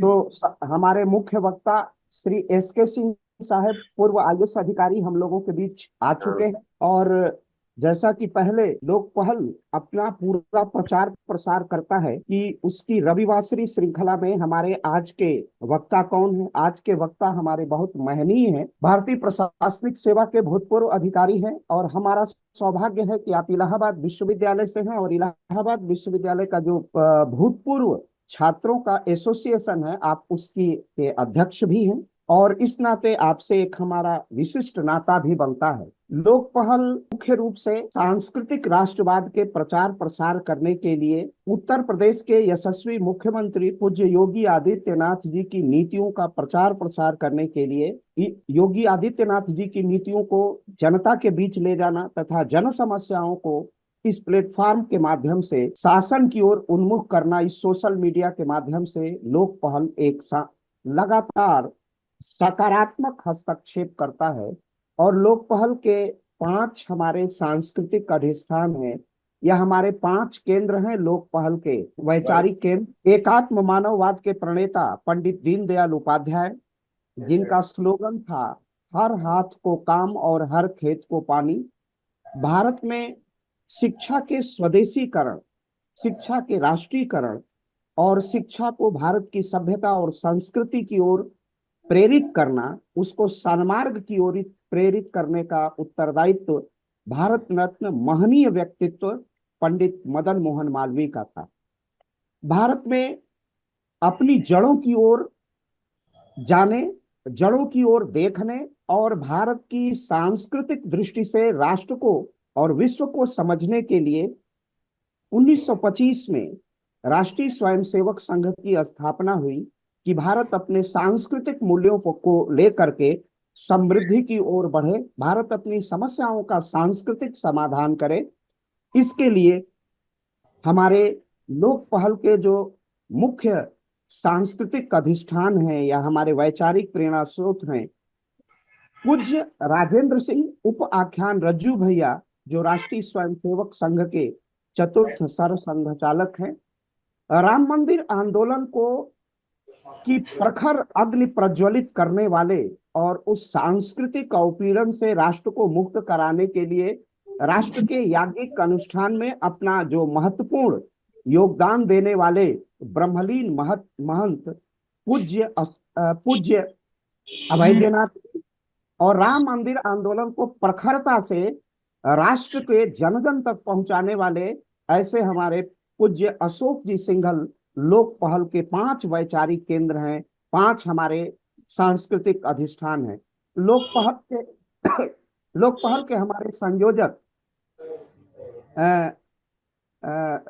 तो हमारे मुख्य वक्ता श्री एस के सिंह साहब पूर्व आईएएस अधिकारी हम लोगों के बीच आ चुके हैं। और जैसा कि पहले लोक पहल अपना पूरा प्रचार प्रसार करता है कि उसकी रविवासरी श्रृंखला में हमारे आज के वक्ता कौन है। आज के वक्ता हमारे बहुत महनीय हैं, भारतीय प्रशासनिक सेवा के भूतपूर्व अधिकारी हैं। और हमारा सौभाग्य है कि आप इलाहाबाद विश्वविद्यालय से हैं, और इलाहाबाद विश्वविद्यालय का जो भूतपूर्व छात्रों का एसोसिएशन है, आप उसकी के अध्यक्ष भी हैं। और इस नाते आपसे एक हमारा विशिष्ट नाता भी बनता है। लोक पहल मुख्य रूप से सांस्कृतिक राष्ट्रवाद के प्रचार प्रसार करने के लिए उत्तर प्रदेश के यशस्वी मुख्यमंत्री पूज्य योगी आदित्यनाथ जी की नीतियों का प्रचार प्रसार करने के लिए योगी आदित्यनाथ जी की नीतियों को जनता के बीच ले जाना तथा जन समस्याओं को इस प्लेटफॉर्म के माध्यम से शासन की ओर उन्मुख करना, इस सोशल मीडिया के माध्यम से लोक पहल एक लगातार सकारात्मक हस्तक्षेप करता है। और लोक पहल के 5 हमारे सांस्कृतिक अधिष्ठान हैं, या हमारे 5 केंद्र हैं लोक पहल के वैचारिक केंद्र। एकात्म मानववाद के प्रणेता पंडित दीनदयाल उपाध्याय, जिनका स्लोगन था हर हाथ को काम और हर खेत को पानी। भारत में शिक्षा के स्वदेशीकरण, शिक्षा के राष्ट्रीयकरण और शिक्षा को भारत की सभ्यता और संस्कृति की ओर प्रेरित करना, उसको सन्मार्ग की ओर प्रेरित करने का उत्तरदायित्व भारत रत्न महनीय व्यक्तित्व पंडित मदन मोहन मालवीय का था। भारत में अपनी जड़ों की ओर जाने, जड़ों की ओर देखने और भारत की सांस्कृतिक दृष्टि से राष्ट्र को और विश्व को समझने के लिए 1925 में राष्ट्रीय स्वयंसेवक संघ की स्थापना हुई कि भारत अपने सांस्कृतिक मूल्यों को लेकर के समृद्धि की ओर बढ़े, भारत अपनी समस्याओं का सांस्कृतिक समाधान करे। इसके लिए हमारे लोक पहल के जो मुख्य सांस्कृतिक अधिष्ठान हैं या हमारे वैचारिक प्रेरणा स्रोत हैं, पूज्य राजेंद्र सिंह उप आख्यान रज्जू भैया, जो राष्ट्रीय स्वयंसेवक संघ के चतुर्थ सर संघचालक हैं, राम मंदिर आंदोलन को की प्रखर अग्नि प्रज्वलित करने वाले और उस सांस्कृतिक उत्पीड़न से राष्ट्र को मुक्त कराने के लिए राष्ट्र के याज्ञिक अनुष्ठान में अपना जो महत्वपूर्ण योगदान देने वाले ब्रह्मलीन महंत पूज्य अभयदेनाथ और राम मंदिर आंदोलन को प्रखरता से राष्ट्र के जन जन तक पहुंचाने वाले ऐसे हमारे पूज्य अशोक जी सिंघल लोक पहल के 5 वैचारिक केंद्र हैं, 5 हमारे सांस्कृतिक अधिष्ठान हैं। लोक पहल के लोक पहल के हमारे संयोजक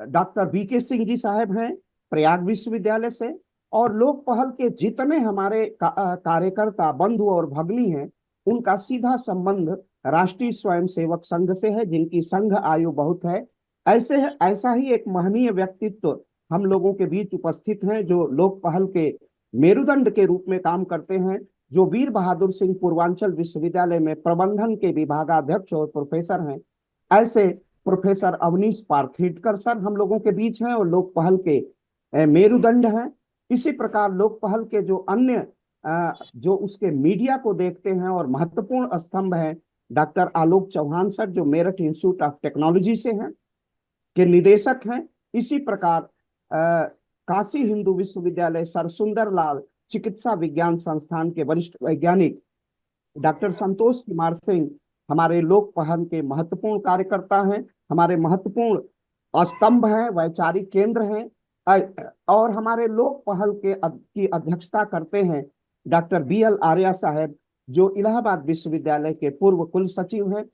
डॉक्टर वी के सिंह जी साहब हैं प्रयाग विश्वविद्यालय से। और लोक पहल के जितने हमारे कार्यकर्ता बंधु और भगिनी हैं, उनका सीधा संबंध राष्ट्रीय स्वयंसेवक संघ से है, जिनकी संघ आयु बहुत है। ऐसा ही एक महनीय व्यक्तित्व हम लोगों के बीच उपस्थित हैं, जो लोक पहल के मेरुदंड के रूप में काम करते हैं, जो वीर बहादुर सिंह पूर्वांचल विश्वविद्यालय में प्रबंधन के विभागाध्यक्ष और प्रोफेसर हैं। ऐसे प्रोफेसर अवनीश पार्थेडकर सर हम लोगों के बीच हैं और लोक पहल के मेरुदंड हैं। इसी प्रकार लोक पहल के जो अन्य जो उसके मीडिया को देखते हैं और महत्वपूर्ण स्तंभ हैं, डॉक्टर आलोक चौहान सर, जो मेरठ इंस्टीट्यूट ऑफ टेक्नोलॉजी से हैं, के निदेशक हैं। इसी प्रकार काशी हिंदू विश्वविद्यालय सर सुंदरलाल चिकित्सा विज्ञान संस्थान के वरिष्ठ वैज्ञानिक डॉक्टर संतोष कुमार सिंह हमारे लोक पहल के महत्वपूर्ण कार्यकर्ता हैं, हमारे महत्वपूर्ण स्तंभ हैं, वैचारिक केंद्र हैं। और हमारे लोक पहल की अध्यक्षता करते हैं डॉक्टर बी एल आर्या साहब, जो इलाहाबाद विश्वविद्यालय के पूर्व कुल सचिव हैं।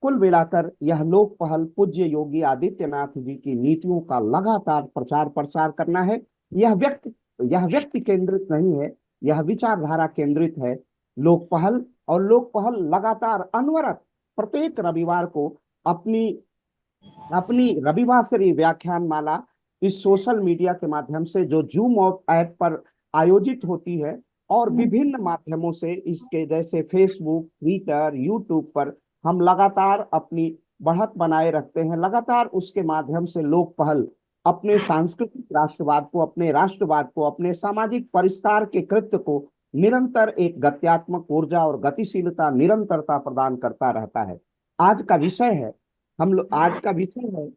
कुल मिलाकर यह लोक पहल पूज्य योगी आदित्यनाथ जी की नीतियों का लगातार प्रचार प्रसार करना है। यह व्यक्ति केंद्रित नहीं है, यह विचारधारा केंद्रित है लोक पहल। और लोक पहल लगातार अनवरत प्रत्येक रविवार को अपनी अपनी रविवासरी व्याख्यान माला इस सोशल मीडिया के माध्यम से, जो जूम ऐप पर आयोजित होती है, और विभिन्न माध्यमों से इसके जैसे फेसबुक, ट्विटर, यूट्यूब पर हम लगातार अपनी बढ़त बनाए रखते हैं। लगातार उसके माध्यम से लोक पहल अपने सांस्कृतिक राष्ट्रवाद को, अपने राष्ट्रवाद को, अपने सामाजिक परिष्कार के कृत्य को निरंतर एक गत्यात्मक ऊर्जा और गतिशीलता, निरंतरता प्रदान करता रहता है। आज का विषय है हम लोग आज का विषय है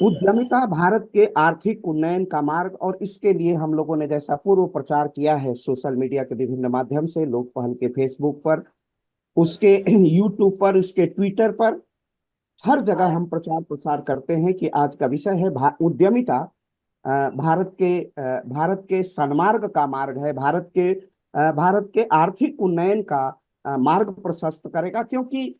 उद्यमिता भारत के आर्थिक उन्नयन का मार्ग। और इसके लिए हम लोगों ने जैसा पूर्व प्रचार किया है सोशल मीडिया के विभिन्न माध्यम से, लोक पहल के फेसबुक पर, उसके यूट्यूब पर, उसके ट्विटर पर, हर जगह हम प्रचार प्रसार करते हैं कि आज का विषय है उद्यमिता भारत के सन्मार्ग का मार्ग है, भारत के आर्थिक उन्नयन का मार्ग प्रशस्त करेगा। क्योंकि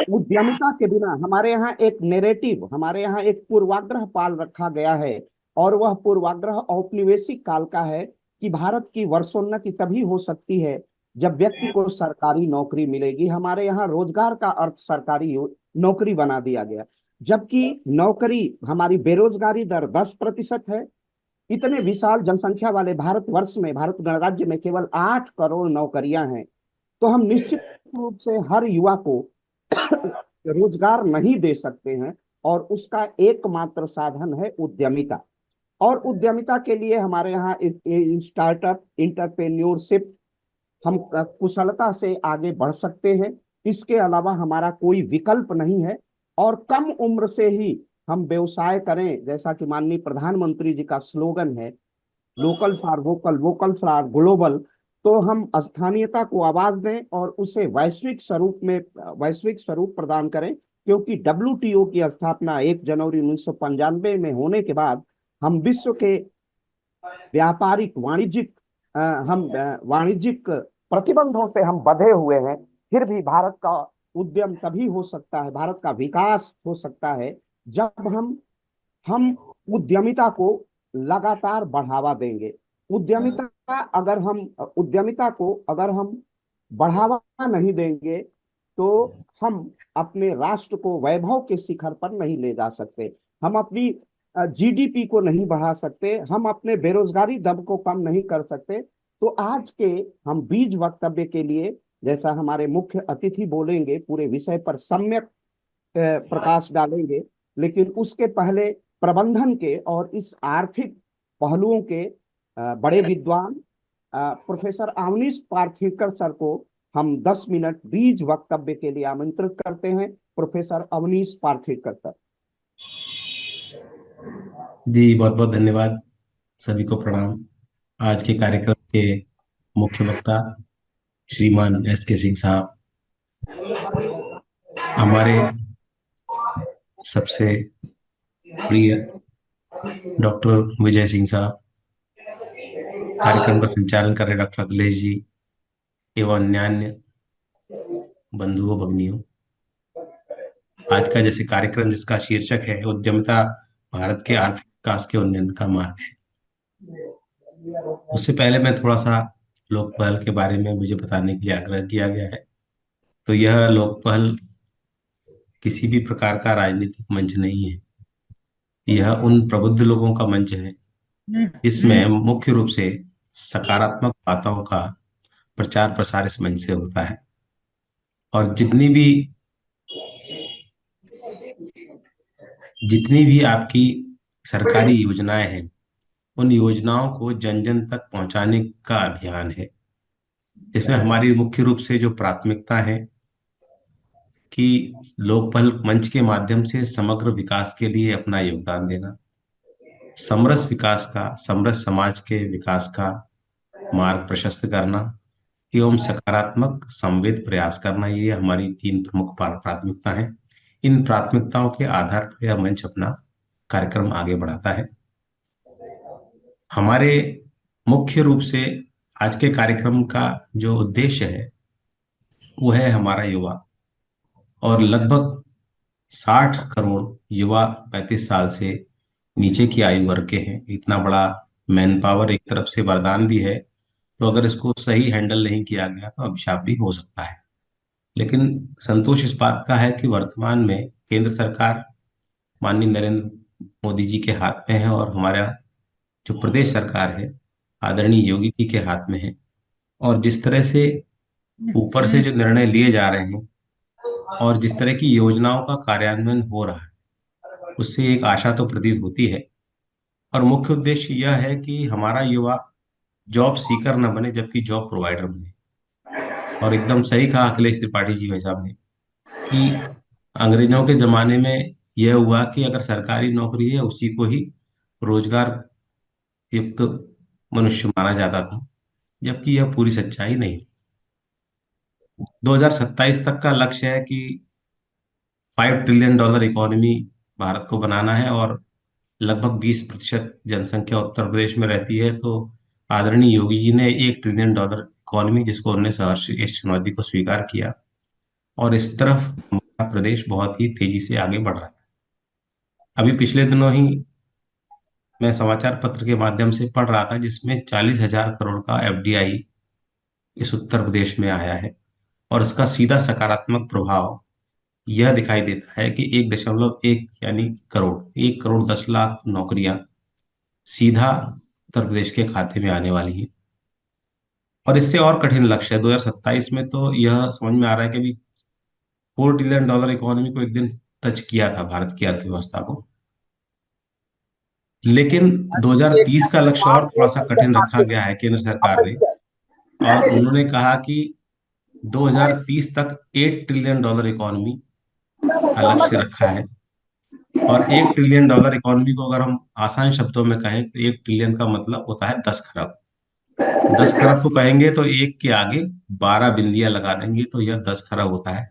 उद्यमिता के बिना हमारे यहाँ एक नेरेटिव, हमारे यहाँ एक पूर्वाग्रह पाल रखा गया है, और वह पूर्वाग्रह औपनिवेशिक काल का है कि भारत की वर्षोन्नति तभी हो सकती है जब व्यक्ति को सरकारी नौकरी मिलेगी। हमारे यहाँ रोजगार का अर्थ सरकारी नौकरी बना दिया गया, जबकि नौकरी, हमारी बेरोजगारी दर 10% है। इतने विशाल जनसंख्या वाले भारतवर्ष में, भारत गणराज्य में केवल 8 करोड़ नौकरियां हैं। तो हम निश्चित रूप से हर युवा को रोजगार नहीं दे सकते हैं, और उसका एकमात्र साधन है उद्यमिता। और उद्यमिता के लिए हमारे यहाँ स्टार्टअप, इंटरप्रेन्योरशिप, हम कुशलता से आगे बढ़ सकते हैं। इसके अलावा हमारा कोई विकल्प नहीं है। और कम उम्र से ही हम व्यवसाय करें, जैसा कि माननीय प्रधानमंत्री जी का स्लोगन है, local for vocal, vocal for global. तो हम स्थानीयता को आवाज दें और उसे वैश्विक स्वरूप प्रदान करें। क्योंकि WTO की स्थापना 1 जनवरी 1995 में होने के बाद हम विश्व के व्यापारिक वाणिज्यिक वाणिज्यिक प्रतिबंधों से हम बंधे हुए हैं। फिर भी भारत का उद्यम तभी हो सकता है, भारत का विकास हो सकता है, जब हम उद्यमिता को लगातार बढ़ावा देंगे। उद्यमिता को अगर हम बढ़ावा नहीं देंगे तो हम अपने राष्ट्र को वैभव के शिखर पर नहीं ले जा सकते, हम अपनी GDP को नहीं बढ़ा सकते, हम अपने बेरोजगारी दर को कम नहीं कर सकते। तो आज के हम बीज वक्तव्य के लिए, जैसा हमारे मुख्य अतिथि बोलेंगे, पूरे विषय पर सम्यक प्रकाश डालेंगे, लेकिन उसके पहले प्रबंधन के और इस आर्थिक पहलुओं के बड़े विद्वान प्रोफेसर अवनीश पार्थीकर सर को हम 10 मिनट बीज वक्तव्य के लिए आमंत्रित करते हैं। Professor Avneesh Parthikar sir. जी, बहुत बहुत धन्यवाद। सभी को प्रणाम। आज के कार्यक्रम के मुख्य वक्ता श्रीमान SK सिंह साहब, हमारे सबसे प्रिय डॉक्टर विजय सिंह साहब, कार्यक्रम का संचालन कर रहे डॉक्टर अखिलेश जी, एवं अन्य बंधुओं भगिनियों। आज का जैसे कार्यक्रम जिसका शीर्षक है उद्यमिता भारत के आर्थिक विकास के उन्नयन का मार्ग है, उससे पहले मैं थोड़ा सा लोक पहल के बारे में मुझे बताने के लिए आग्रह किया गया है। तो यह लोक पहल किसी भी प्रकार का राजनीतिक मंच नहीं है, यह उन प्रबुद्ध लोगों का मंच है इसमें मुख्य रूप से सकारात्मक बातों का प्रचार प्रसार इस मंच से होता है। और जितनी भी आपकी सरकारी योजनाएं हैं, उन योजनाओं को जन जन तक पहुंचाने का अभियान है, जिसमें हमारी मुख्य रूप से जो प्राथमिकता है कि लोकपाल मंच के माध्यम से समग्र विकास के लिए अपना योगदान देना, समरस विकास का, समरस समाज के विकास का मार्ग प्रशस्त करना एवं सकारात्मक संवेद प्रयास करना, ये हमारी 3 प्रमुख प्राथमिकता है। इन प्राथमिकताओं के आधार पर यह मंच अपना कार्यक्रम आगे बढ़ाता है। हमारे मुख्य रूप से आज के कार्यक्रम का जो उद्देश्य है वो है हमारा युवा, और लगभग 60 करोड़ युवा 35 साल से नीचे की आयु वर्ग के हैं। इतना बड़ा मैन पावर एक तरफ से वरदान भी है, तो अगर इसको सही हैंडल नहीं किया गया तो अभिशाप भी हो सकता है। लेकिन संतोष इस बात का है कि वर्तमान में केंद्र सरकार माननीय नरेंद्र मोदी जी के हाथ में है, और हमारा जो प्रदेश सरकार है आदरणीय योगी जी के हाथ में है। और जिस तरह से ऊपर से जो निर्णय लिए जा रहे हैं और जिस तरह की योजनाओं का कार्यान्वयन हो रहा है, उससे एक आशा तो प्रतीत होती है। और मुख्य उद्देश्य यह है कि हमारा युवा जॉब सीकर न बने जबकि जॉब प्रोवाइडर बने। और एकदम सही कहा अखिलेश त्रिपाठी जी भाई साहब ने कि अंग्रेजों के जमाने में यह हुआ कि अगर सरकारी नौकरी है उसी को ही रोजगार युक्त मनुष्य माना जाता था, जबकि यह पूरी सच्चाई नहीं। 2027 तक का लक्ष्य है कि $5 ट्रिलियन इकोनॉमी भारत को बनाना है, और लगभग 20% जनसंख्या उत्तर प्रदेश में रहती है। तो आदरणीय योगी जी ने $1 ट्रिलियन इकोनॉमी, जिसको उन्होंने सहर्ष इस चुनौती को स्वीकार किया, और इस तरफ हमारा प्रदेश बहुत ही तेजी से आगे बढ़ रहा है। अभी पिछले दिनों ही मैं समाचार पत्र के माध्यम से पढ़ रहा था, जिसमें 40,000 करोड़ का एफडीआई इस उत्तर प्रदेश में आया है। और इसका सीधा सकारात्मक प्रभाव यह दिखाई देता है कि 1.1 यानी करोड़, 1 करोड़ 10 लाख नौकरियां सीधा उत्तर प्रदेश के खाते में आने वाली हैं। और इससे और कठिन लक्ष्य है 2027 में, तो यह समझ में आ रहा है कि अभी $4 ट्रिलियन इकोनॉमी को एक दिन टच किया था भारत की अर्थव्यवस्था को। लेकिन 2030 का लक्ष्य और थोड़ा सा कठिन रखा गया है केंद्र सरकार ने। और उन्होंने कहा कि 2030 तक $8 ट्रिलियन इकोनॉमी का लक्ष्य रखा है। और $1 ट्रिलियन इकोनॉमी को अगर हम आसान शब्दों में कहें तो 1 ट्रिलियन का मतलब होता है 10 खरब। 10 खरब को कहेंगे तो एक के आगे 12 बिंदियां लगा देंगे तो यह 10 खरब होता है।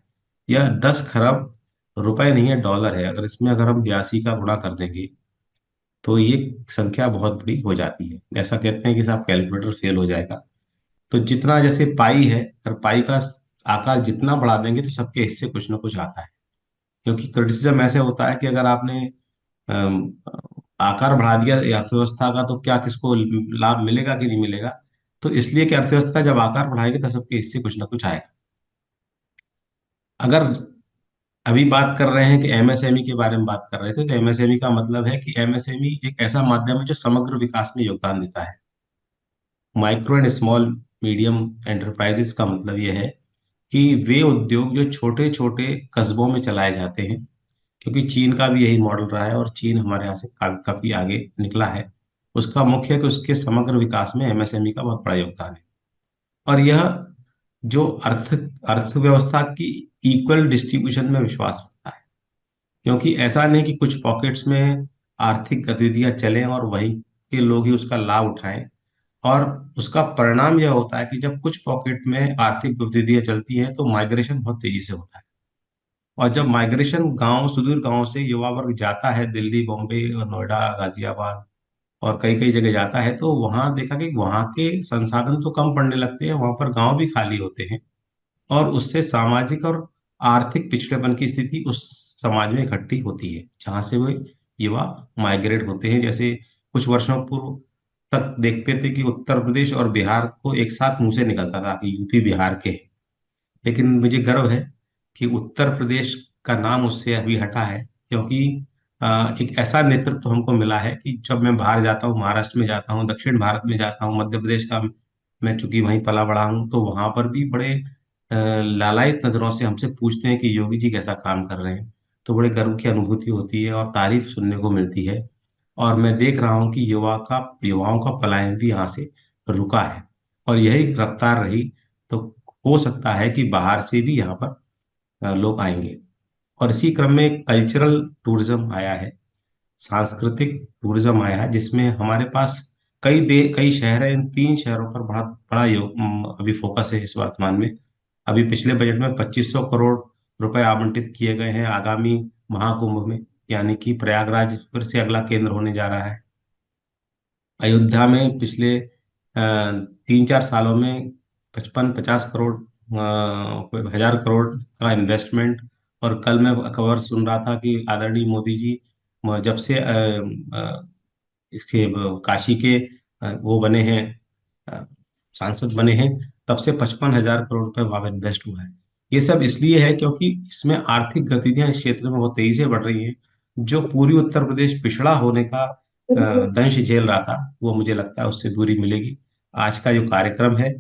यह 10 खरब रुपए नहीं है, डॉलर है। अगर इसमें अगर हम 82 का गुणा कर देंगे तो ये संख्या बहुत बड़ी हो जाती है। ऐसा कहते हैं कि साहब कैलकुलेटर फेल हो जाएगा। तो जितना जैसे पाई है, अगर पाई का आकार जितना बढ़ा देंगे तो सबके हिस्से कुछ ना कुछ आता है। क्योंकि क्रिटिसिज्म ऐसे होता है कि अगर आपने अम, आकार बढ़ा दिया अर्थव्यवस्था का तो क्या किसको लाभ मिलेगा कि नहीं मिलेगा। तो इसलिए कि अर्थव्यवस्था का जब आकार बढ़ाएंगे तो सबके हिस्से कुछ ना कुछ आएगा। अगर अभी बात कर रहे हैं कि एमएसएमई के बारे में बात कर रहे थे, तो एमएसएमई का मतलब है कि एमएसएमई एक ऐसा माध्यम है जो समग्र विकास में योगदान देता है। Micro and small medium enterprises का मतलब यह है कि वे उद्योग जो छोटे छोटे कस्बों में चलाए जाते हैं। क्योंकि चीन का भी यही मॉडल रहा है और चीन हमारे यहाँ से काफी आगे निकला है। उसका मुख्य है कि उसके समग्र विकास में एमएसएमई का बहुत बड़ा योगदान है। और यह जो अर्थव्यवस्था की इक्वल डिस्ट्रीब्यूशन में विश्वास रखता है। क्योंकि ऐसा नहीं कि कुछ पॉकेट्स में आर्थिक गतिविधियां चलें और वहीं के लोग ही उसका लाभ उठाएं। और उसका परिणाम यह होता है कि जब कुछ पॉकेट में आर्थिक गतिविधियां चलती हैं तो माइग्रेशन बहुत तेजी से होता है। और जब माइग्रेशन गांव, सुदूर गांव से युवा वर्ग जाता है दिल्ली, बॉम्बे और नोएडा, गाजियाबाद और कई कई जगह जाता है, तो वहां देखा कि वहां के संसाधन तो कम पड़ने लगते हैं, वहां पर गांव भी खाली होते हैं। और उससे सामाजिक और आर्थिक पिछड़ेपन की स्थिति उस समाज में इकट्ठी होती है जहां से वे युवा माइग्रेट होते हैं। जैसे कुछ वर्षों पूर्व तक देखते थे कि उत्तर प्रदेश और बिहार को एक साथ मुंह से निकलता था कि यूपी बिहार के हैं। लेकिन मुझे गर्व है कि उत्तर प्रदेश का नाम उससे अभी हटा है। क्योंकि एक ऐसा नेतृत्व हमको मिला है कि जब मैं बाहर जाता हूँ, महाराष्ट्र में जाता हूँ, दक्षिण भारत में जाता हूँ, मध्य प्रदेश का मैं चूंकि वहीं पला बड़ा हूँ, तो वहां पर भी बड़े लालायित नजरों से हमसे पूछते हैं कि योगी जी कैसा काम कर रहे हैं। तो बड़े गर्व की अनुभूति होती है और तारीफ सुनने को मिलती है। और मैं देख रहा हूँ कि युवाओं का पलायन भी यहाँ से रुका है। और यही रफ्तार रही तो हो सकता है कि बाहर से भी यहाँ पर लोग आएंगे। और इसी क्रम में कल्चरल टूरिज्म आया है, सांस्कृतिक टूरिज्म आया है, जिसमें हमारे पास कई शहर हैं। इन 3 शहरों पर बड़ा बड़ा अभी फोकस है इस वर्तमान में। अभी पिछले बजट में 2500 करोड़ रुपए आवंटित किए गए हैं आगामी महाकुंभ में। यानी कि प्रयागराज फिर से अगला केंद्र होने जा रहा है। अयोध्या में पिछले 3-4 सालों में 55-50 करोड़ 1000 करोड़ का इन्वेस्टमेंट। और कल मैं खबर सुन रहा था कि आदरणीय मोदी जी जब से इसके काशी के वो बने हैं, अ, सांसद बने हैं, तब से 55,000 करोड़ रुपए वहां इन्वेस्ट हुआ है। ये सब इसलिए है क्योंकि इसमें आर्थिक गतिविधियां इस क्षेत्र में बहुत तेजी से बढ़ रही हैं। जो पूर्वी उत्तर प्रदेश पिछड़ा होने का दंश झेल रहा था, वो मुझे लगता है उससे दूरी मिलेगी। आज का जो कार्यक्रम है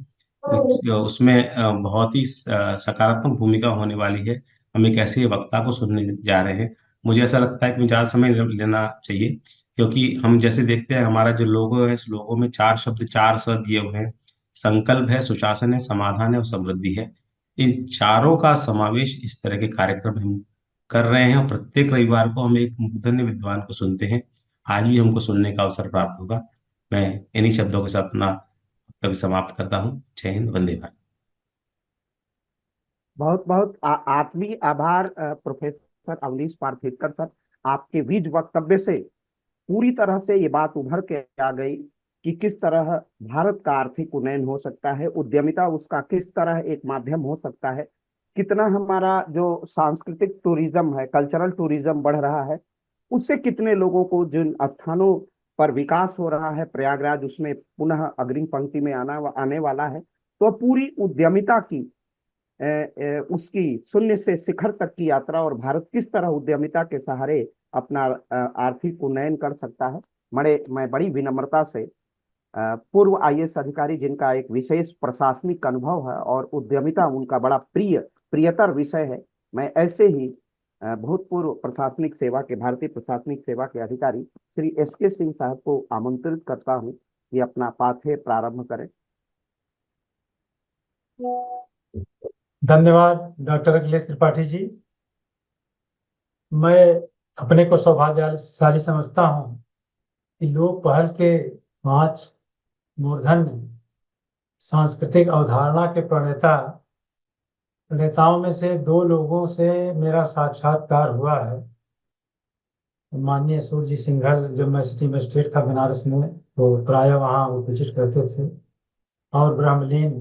उसमें बहुत ही सकारात्मक भूमिका होने वाली है। हम एक ऐसे वक्ता को सुनने जा रहे हैं मुझे ऐसा लगता है कि मुझे ज़्यादा समय लेना चाहिए, क्योंकि हम जैसे देखते हैं हमारा जो लोगो है, इस लोगो में चार शब्द, चार स दिए हुए हैं। संकल्प है, सुशासन है, समाधान है और समृद्धि है। इन चारों का समावेश इस तरह के कार्यक्रम हम कर रहे हैं, और प्रत्येक रविवार को हम एक मूर्धन्य विद्वान को सुनते हैं। आज भी हमको सुनने का अवसर प्राप्त होगा। मैं इन्हीं शब्दों के साथ अपना वक्तव्य समाप्त करता हूँ। जय हिंद, वंदे भारत। बहुत बहुत आत्मीय आभार प्रोफेसर अवनीश पार्थेकर सर। आपके विज वक्तव्य से पूरी तरह से ये बात उभर के आ गई कि किस तरह भारत का आर्थिक उन्नयन हो सकता है, उद्यमिता उसका किस तरह एक माध्यम हो सकता है, कितना हमारा जो सांस्कृतिक टूरिज्म है, कल्चरल टूरिज्म बढ़ रहा है, उससे कितने लोगों को जिन स्थानों पर विकास हो रहा है, प्रयागराज उसमें पुनः अग्रिम पंक्ति में आने वाला है। तो पूरी उद्यमिता की उसकी शून्य से शिखर तक की यात्रा, और भारत किस तरह उद्यमिता के सहारे अपना आर्थिक उन्नयन कर सकता है। मैं बड़ी विनम्रता से पूर्व आईएएस अधिकारी जिनका एक विशेष प्रशासनिक अनुभव है और उद्यमिता उनका बड़ा प्रियतर विषय है, मैं ऐसे ही भूतपूर्व प्रशासनिक सेवा के, भारतीय प्रशासनिक सेवा के अधिकारी श्री एसके सिंह साहब को आमंत्रित करता हूं कि अपना पाठ्य प्रारंभ करें। धन्यवाद डॉक्टर अखिलेश त्रिपाठी जी। मैं अपने को सौभाग्यशाली समझता हूँ कि लोक पहल के 5 मूर्धन्य सांस्कृतिक अवधारणा के प्रणेताओं में से 2 लोगों से मेरा साक्षात्कार हुआ है। माननीय सूरजी सिंघल, जब मैं सिटी मजिस्ट्रेट था बनारस में, तो प्राय वहाँ वो विजिट करते थे। और ब्रह्मलीन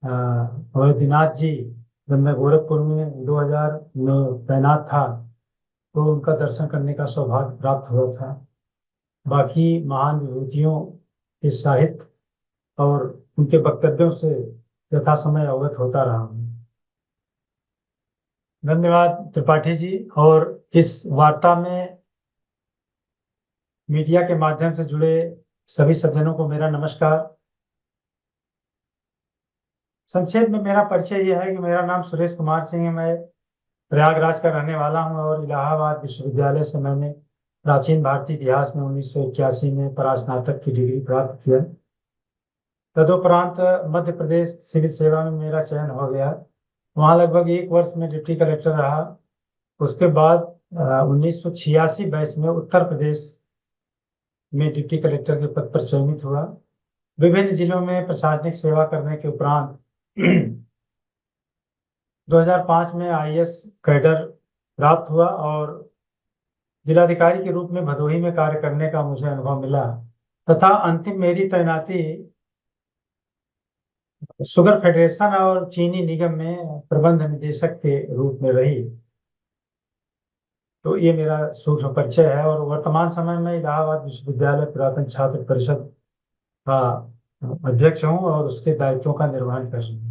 वैद्यनाथ जी, जब मैं गोरखपुर में 2000 में तैनात था, तो उनका दर्शन करने का सौभाग्य प्राप्त हुआ था। बाकी महान विभूतियों के साहित्य और उनके वक्तव्यों से यथा समय अवगत होता रहा हूँ। धन्यवाद त्रिपाठी जी। और इस वार्ता में मीडिया के माध्यम से जुड़े सभी सज्जनों को मेरा नमस्कार। संक्षेप में मेरा परिचय यह है कि मेरा नाम सुरेश कुमार सिंह है। मैं प्रयागराज का रहने वाला हूँ और इलाहाबाद विश्वविद्यालय से मैंने प्राचीन भारतीय इतिहास में 1981 में परास्नातक की डिग्री प्राप्त किया। तदुपरांत मध्य प्रदेश सिविल सेवा में मेरा चयन हो गया। वहाँ लगभग 1 वर्ष में डिप्टी कलेक्टर रहा। उसके बाद 1986 बैच में उत्तर प्रदेश में डिप्टी कलेक्टर के पद पर चयनित हुआ। विभिन्न जिलों में प्रशासनिक सेवा करने के उपरांत 2005 में आईएएस कैडर प्राप्त हुआ और जिलाधिकारी के रूप में भदोही में कार्य करने का मुझे अनुभव मिला, तथा अंतिम मेरी तैनाती शुगर फेडरेशन और चीनी निगम में प्रबंध निदेशक के रूप में रही। तो ये मेरा सूक्ष्म परिचय है। और वर्तमान समय में इलाहाबाद विश्वविद्यालय पुरातन छात्र परिषद का अध्यक्ष हूँ और उसके दायित्वों का निर्वहन कर रही हूँ।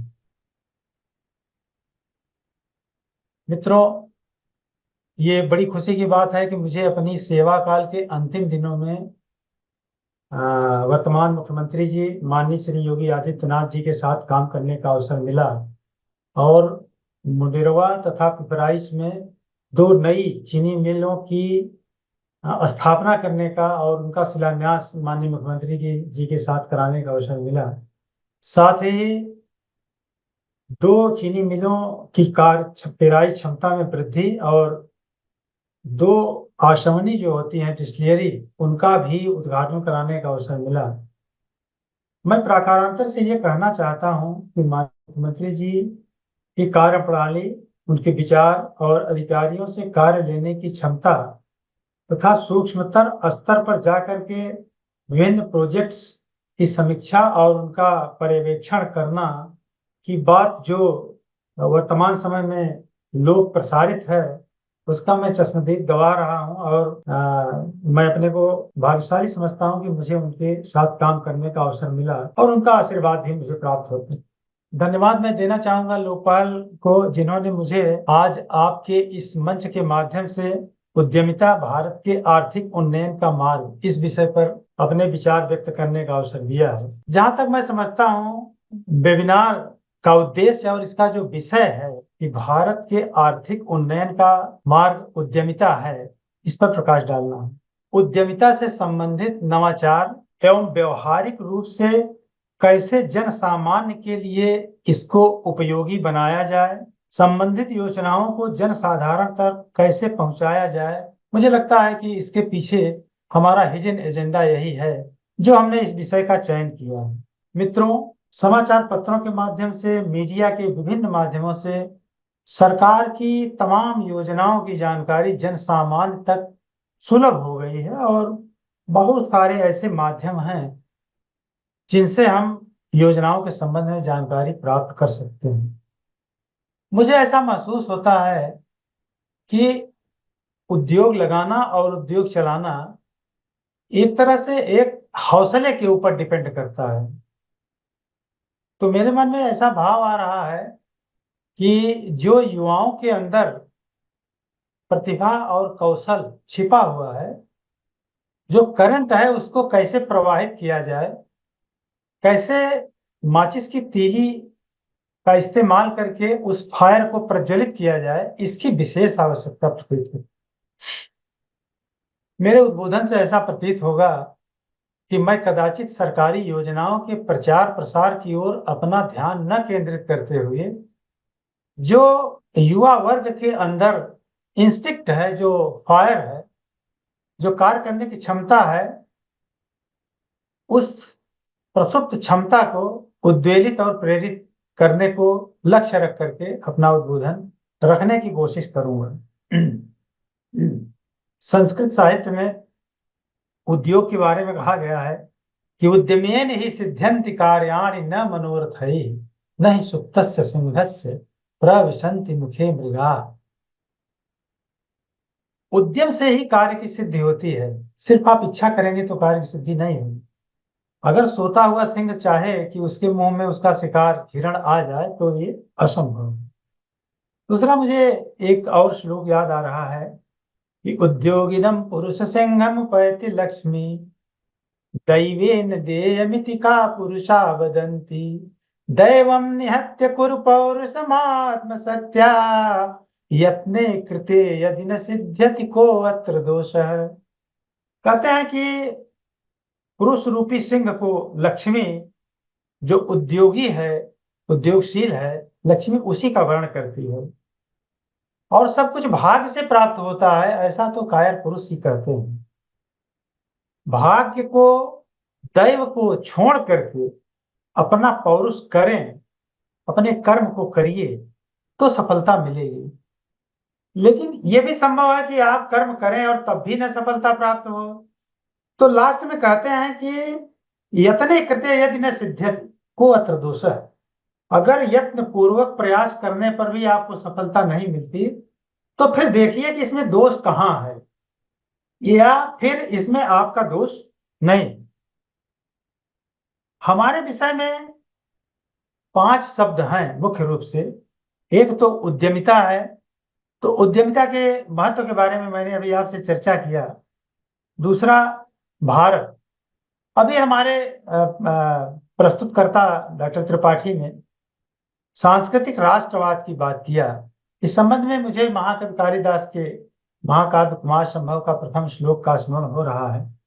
मित्रों, ये बड़ी खुशी की बात है कि मुझे अपनी सेवा काल के अंतिम दिनों में वर्तमान मुख्यमंत्री जी माननीय श्री योगी आदित्यनाथ जी के साथ काम करने का अवसर मिला और मुंडेरवा तथा पिपराइच में 2 नई चीनी मिलों की स्थापना करने का और उनका शिलान्यास माननीय मुख्यमंत्री जी के साथ कराने का अवसर मिला। साथ ही 2 चीनी मिलों की पेराई क्षमता में वृद्धि और 2 आशवनी जो होती हैं डिस्टिलरी, उनका भी उद्घाटन कराने का अवसर मिला। मैं प्राकारांतर से ये कहना चाहता हूँ कि मुख्यमंत्री जी की कार्य प्रणाली, उनके विचार और अधिकारियों से कार्य लेने की क्षमता तथा सूक्ष्मतर स्तर पर जाकर के विभिन्न प्रोजेक्ट्स की समीक्षा और उनका पर्यवेक्षण करना की बात जो वर्तमान समय में लोक प्रसारित है, उसका मैं चश्मदीद गवा रहा हूं। और मैं अपने को भाग्यशाली समझता हूं कि मुझे उनके साथ काम करने का अवसर मिला और उनका आशीर्वाद भी मुझे प्राप्त होते हैं। धन्यवाद मैं देना चाहूंगा लोकपाल को, जिन्होंने मुझे आज आपके इस मंच के माध्यम से उद्यमिता भारत के आर्थिक उन्नयन का मार्ग इस विषय पर अपने विचार व्यक्त करने का अवसर दिया है। जहां तक मैं समझता हूं, वेबिनार का उद्देश्य और इसका जो विषय है कि भारत के आर्थिक उन्नयन का मार्ग उद्यमिता है, इस पर प्रकाश डालना है। उद्यमिता से संबंधित नवाचार एवं व्यवहारिक रूप से कैसे जन सामान्य के लिए इसको उपयोगी बनाया जाए, संबंधित योजनाओं को जन साधारण तक कैसे पहुंचाया जाए। मुझे लगता है कि इसके पीछे हमारा हिडन एजेंडा यही है जो हमने इस विषय का चयन किया है। मित्रों, समाचार पत्रों के माध्यम से, मीडिया के विभिन्न माध्यमों से सरकार की तमाम योजनाओं की जानकारी जन सामान्य तक सुलभ हो गई है और बहुत सारे ऐसे माध्यम हैं जिनसे हम योजनाओं के संबंध में जानकारी प्राप्त कर सकते हैं। मुझे ऐसा महसूस होता है कि उद्योग लगाना और उद्योग चलाना एक तरह से एक हौसले के ऊपर डिपेंड करता है। तो मेरे मन में ऐसा भाव आ रहा है कि जो युवाओं के अंदर प्रतिभा और कौशल छिपा हुआ है, जो करंट है उसको कैसे प्रवाहित किया जाए, कैसे माचिस की तीली का इस्तेमाल करके उस फायर को प्रज्वलित किया जाए, इसकी विशेष आवश्यकता प्रतीत है। मेरे उद्बोधन से ऐसा प्रतीत होगा कि मैं कदाचित सरकारी योजनाओं के प्रचार प्रसार की ओर अपना ध्यान न केंद्रित करते हुए जो युवा वर्ग के अंदर इंस्टिक्ट है, जो फायर है, जो कार्य करने की क्षमता है, उस प्रसुप्त क्षमता को उद्वेलित और प्रेरित करने को लक्ष्य रख करके अपना उद्बोधन रखने की कोशिश करूंगा। संस्कृत साहित्य में उद्योग के बारे में कहा गया है कि उद्यमेन ही सिद्ध्यन्ति कार्याणि न मनोरथैः न ही सुप्तस्य सिंहस्य प्रविशन्ति मुखे मृगा। उद्यम से ही कार्य की सिद्धि होती है। सिर्फ आप इच्छा करेंगे तो कार्य की सिद्धि नहीं होगी। अगर सोता हुआ सिंह चाहे कि उसके मुंह में उसका शिकार हिरण आ जाए तो ये असंभव है। दूसरा, मुझे एक और श्लोक याद आ रहा है कि उद्योगिनम पुरुष सिंहम उपैति लक्ष्मी दैवेन देयमिति का पुरुषा वदन्ति दैवम निहत्य कुरु पौरुषमात्म सत्या यत्ने कृते यदि न सिद्ध्यति को अत्र दोषः। कहते हैं कि पुरुष रूपी सिंह को लक्ष्मी, जो उद्योगी है, उद्योगशील है, लक्ष्मी उसी का वर्ण करती है और सब कुछ भाग्य से प्राप्त होता है, ऐसा तो कायर पुरुष ही कहते हैं। भाग्य को, दैव को छोड़ करके अपना पौरुष करें, अपने कर्म को करिए तो सफलता मिलेगी। लेकिन यह भी संभव है कि आप कर्म करें और तब भी न सफलता प्राप्त हो। तो लास्ट में कहते हैं कि यत्ने कृते यदि न सिद्ध्यति को अत्र दोषः। अगर यत्न पूर्वक प्रयास करने पर भी आपको सफलता नहीं मिलती तो फिर देखिए कि इसमें दोष कहाँ है, या फिर इसमें आपका दोष नहीं। हमारे विषय में 5 शब्द हैं मुख्य रूप से। एक तो उद्यमिता है, तो उद्यमिता के महत्व के बारे में मैंने अभी आपसे चर्चा किया। दूसरा, भारत। अभी हमारे प्रस्तुतकर्ता डॉक्टर त्रिपाठी ने सांस्कृतिक राष्ट्रवाद की बात किया। इस संबंध में मुझे महाकवि कालिदास के महाकाव्य कुमार संभव का प्रथम श्लोक का स्मरण हो रहा है।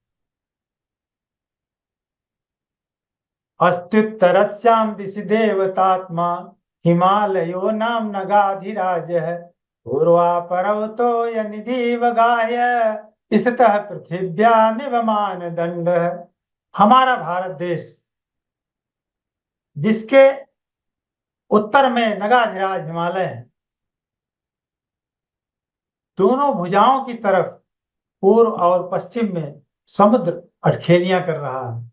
अस्त्युत्तरस्यां दिशि देवतात्मा हिमालयो नाम नगाधिराजः पूर्वा पर्वतो यनिधिवगाह्य स्थितः पृथिव्यामिव मानदण्डः। हमारा भारत देश, जिसके उत्तर में नगाधिराज हिमालय है, दोनों भुजाओं की तरफ पूर्व और पश्चिम में समुद्र अटखेलियां कर रहा है।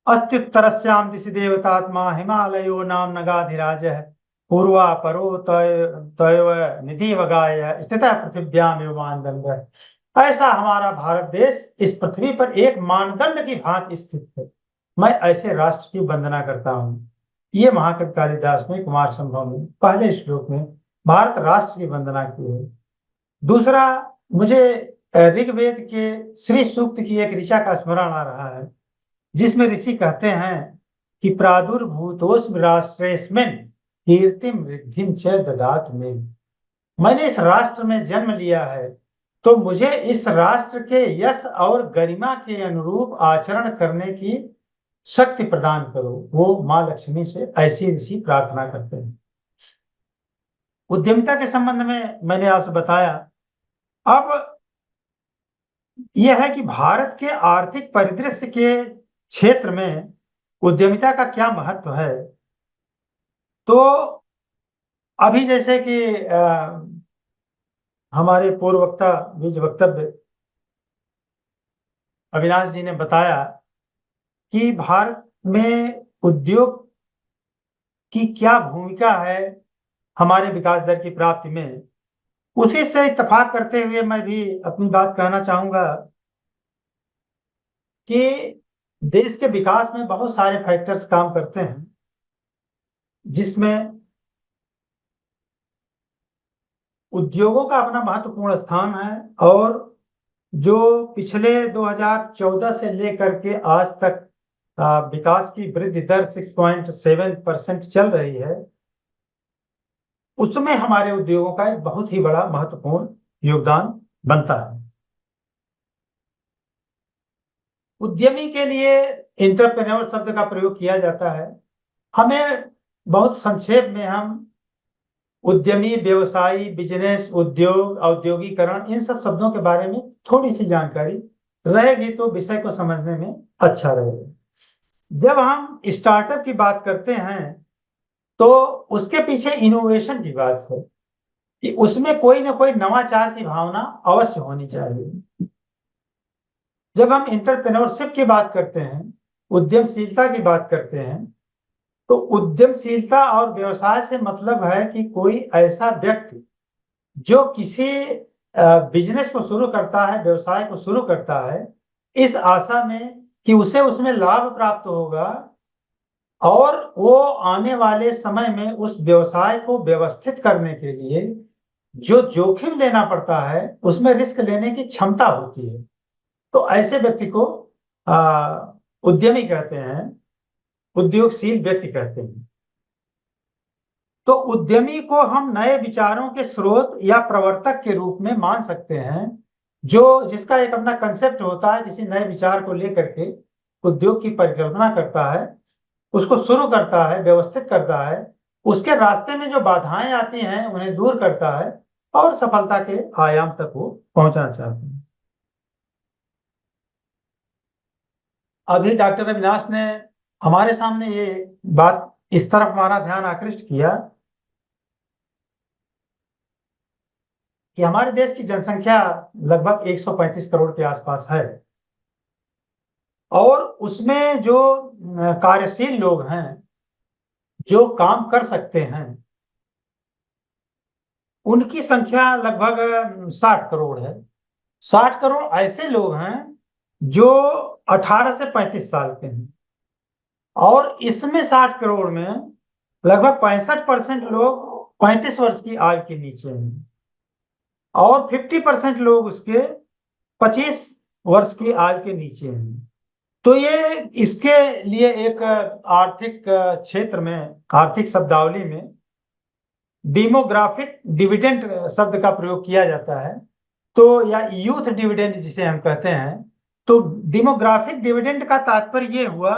अस्त्युत्तरस्यां दिशि देवतात्मा हिमालयो नाम नगाधिराजः पूर्वा परो तयव निधिवगाह्य स्थितः पृथिव्यामिव मानदण्डः। ऐसा हमारा भारत देश इस पृथ्वी पर एक मानदंड की भांति स्थित है। मैं ऐसे राष्ट्र की वंदना करता हूँ। ये महाकवि कालिदास ने कुमार संभव में पहले श्लोक में भारत राष्ट्र की वंदना की है। दूसरा, मुझे ऋग्वेद के श्री सूक्त की एक ऋचा का स्मरण आ रहा है, जिसमें ऋषि कहते हैं कि प्रादुर्भूतोस्मि राष्ट्रेस्मिन् कीर्तिम रिद्धिम च ददात मे। मैंने इस राष्ट्र में जन्म लिया है तो मुझे इस राष्ट्र के यश और गरिमा के अनुरूप आचरण करने की शक्ति प्रदान करो। वो माँ लक्ष्मी से ऐसी ऋषि प्रार्थना करते हैं। उद्यमिता के संबंध में मैंने आपसे बताया। अब यह है कि भारत के आर्थिक परिदृश्य के क्षेत्र में उद्यमिता का क्या महत्व है। तो अभी जैसे कि हमारे पूर्व वक्ता बीज वक्तव्य अविनाश जी ने बताया कि भारत में उद्योग की क्या भूमिका है हमारे विकास दर की प्राप्ति में, उसी से इत्तेफाक करते हुए मैं भी अपनी बात कहना चाहूंगा कि देश के विकास में बहुत सारे फैक्टर्स काम करते हैं, जिसमें उद्योगों का अपना महत्वपूर्ण स्थान है। और जो पिछले 2014 से लेकर के आज तक विकास की वृद्धि दर 6.7% चल रही है, उसमें हमारे उद्योगों का एक बहुत ही बड़ा महत्वपूर्ण योगदान बनता है। उद्यमी के लिए एंटरप्रेन्योर शब्द का प्रयोग किया जाता है। हमें बहुत संक्षेप में हम उद्यमी, व्यवसायी, बिजनेस, उद्योग, औद्योगिकरण, इन सब शब्दों के बारे में थोड़ी सी जानकारी रहेगी तो विषय को समझने में अच्छा रहेगा। जब हम स्टार्टअप की बात करते हैं तो उसके पीछे इनोवेशन की बात है कि उसमें कोई ना कोई नवाचार की भावना अवश्य होनी चाहिए। जब हम एंटरप्रेन्योरशिप की बात करते हैं, उद्यमशीलता की बात करते हैं, तो उद्यमशीलता और व्यवसाय से मतलब है कि कोई ऐसा व्यक्ति जो किसी बिजनेस को शुरू करता है, व्यवसाय को शुरू करता है, इस आशा में कि उसे उसमें लाभ प्राप्त होगा और वो आने वाले समय में उस व्यवसाय को व्यवस्थित करने के लिए जो जोखिम लेना पड़ता है उसमें रिस्क लेने की क्षमता होती है, तो ऐसे व्यक्ति को उद्यमी कहते हैं, उद्योगशील व्यक्ति कहते हैं। तो उद्यमी को हम नए विचारों के स्रोत या प्रवर्तक के रूप में मान सकते हैं, जो जिसका एक अपना कंसेप्ट होता है, किसी नए विचार को लेकर के उद्योग की परिकल्पना करता है, उसको शुरू करता है, व्यवस्थित करता है, उसके रास्ते में जो बाधाएं आती हैं उन्हें दूर करता है और सफलता के आयाम तक वो पहुंचना चाहते हैं। अभी डॉक्टर अविनाश ने हमारे सामने ये बात इस तरफ हमारा ध्यान आकृष्ट किया कि हमारे देश की जनसंख्या लगभग 135 करोड़ के आसपास है और उसमें जो कार्यशील लोग हैं, जो काम कर सकते हैं, उनकी संख्या लगभग 60 करोड़ है। 60 करोड़ ऐसे लोग हैं जो 18 से 35 साल के हैं और इसमें 60 करोड़ में लगभग 65% लोग 35 वर्ष की आयु के नीचे हैं और 50% लोग उसके 25 वर्ष की आयु के नीचे हैं। तो ये इसके लिए एक आर्थिक क्षेत्र में, आर्थिक शब्दावली में डेमोग्राफिक डिविडेंड शब्द का प्रयोग किया जाता है, तो या यूथ डिविडेंड जिसे हम कहते हैं। तो डेमोग्राफिक डिविडेंड का तात्पर्य ये हुआ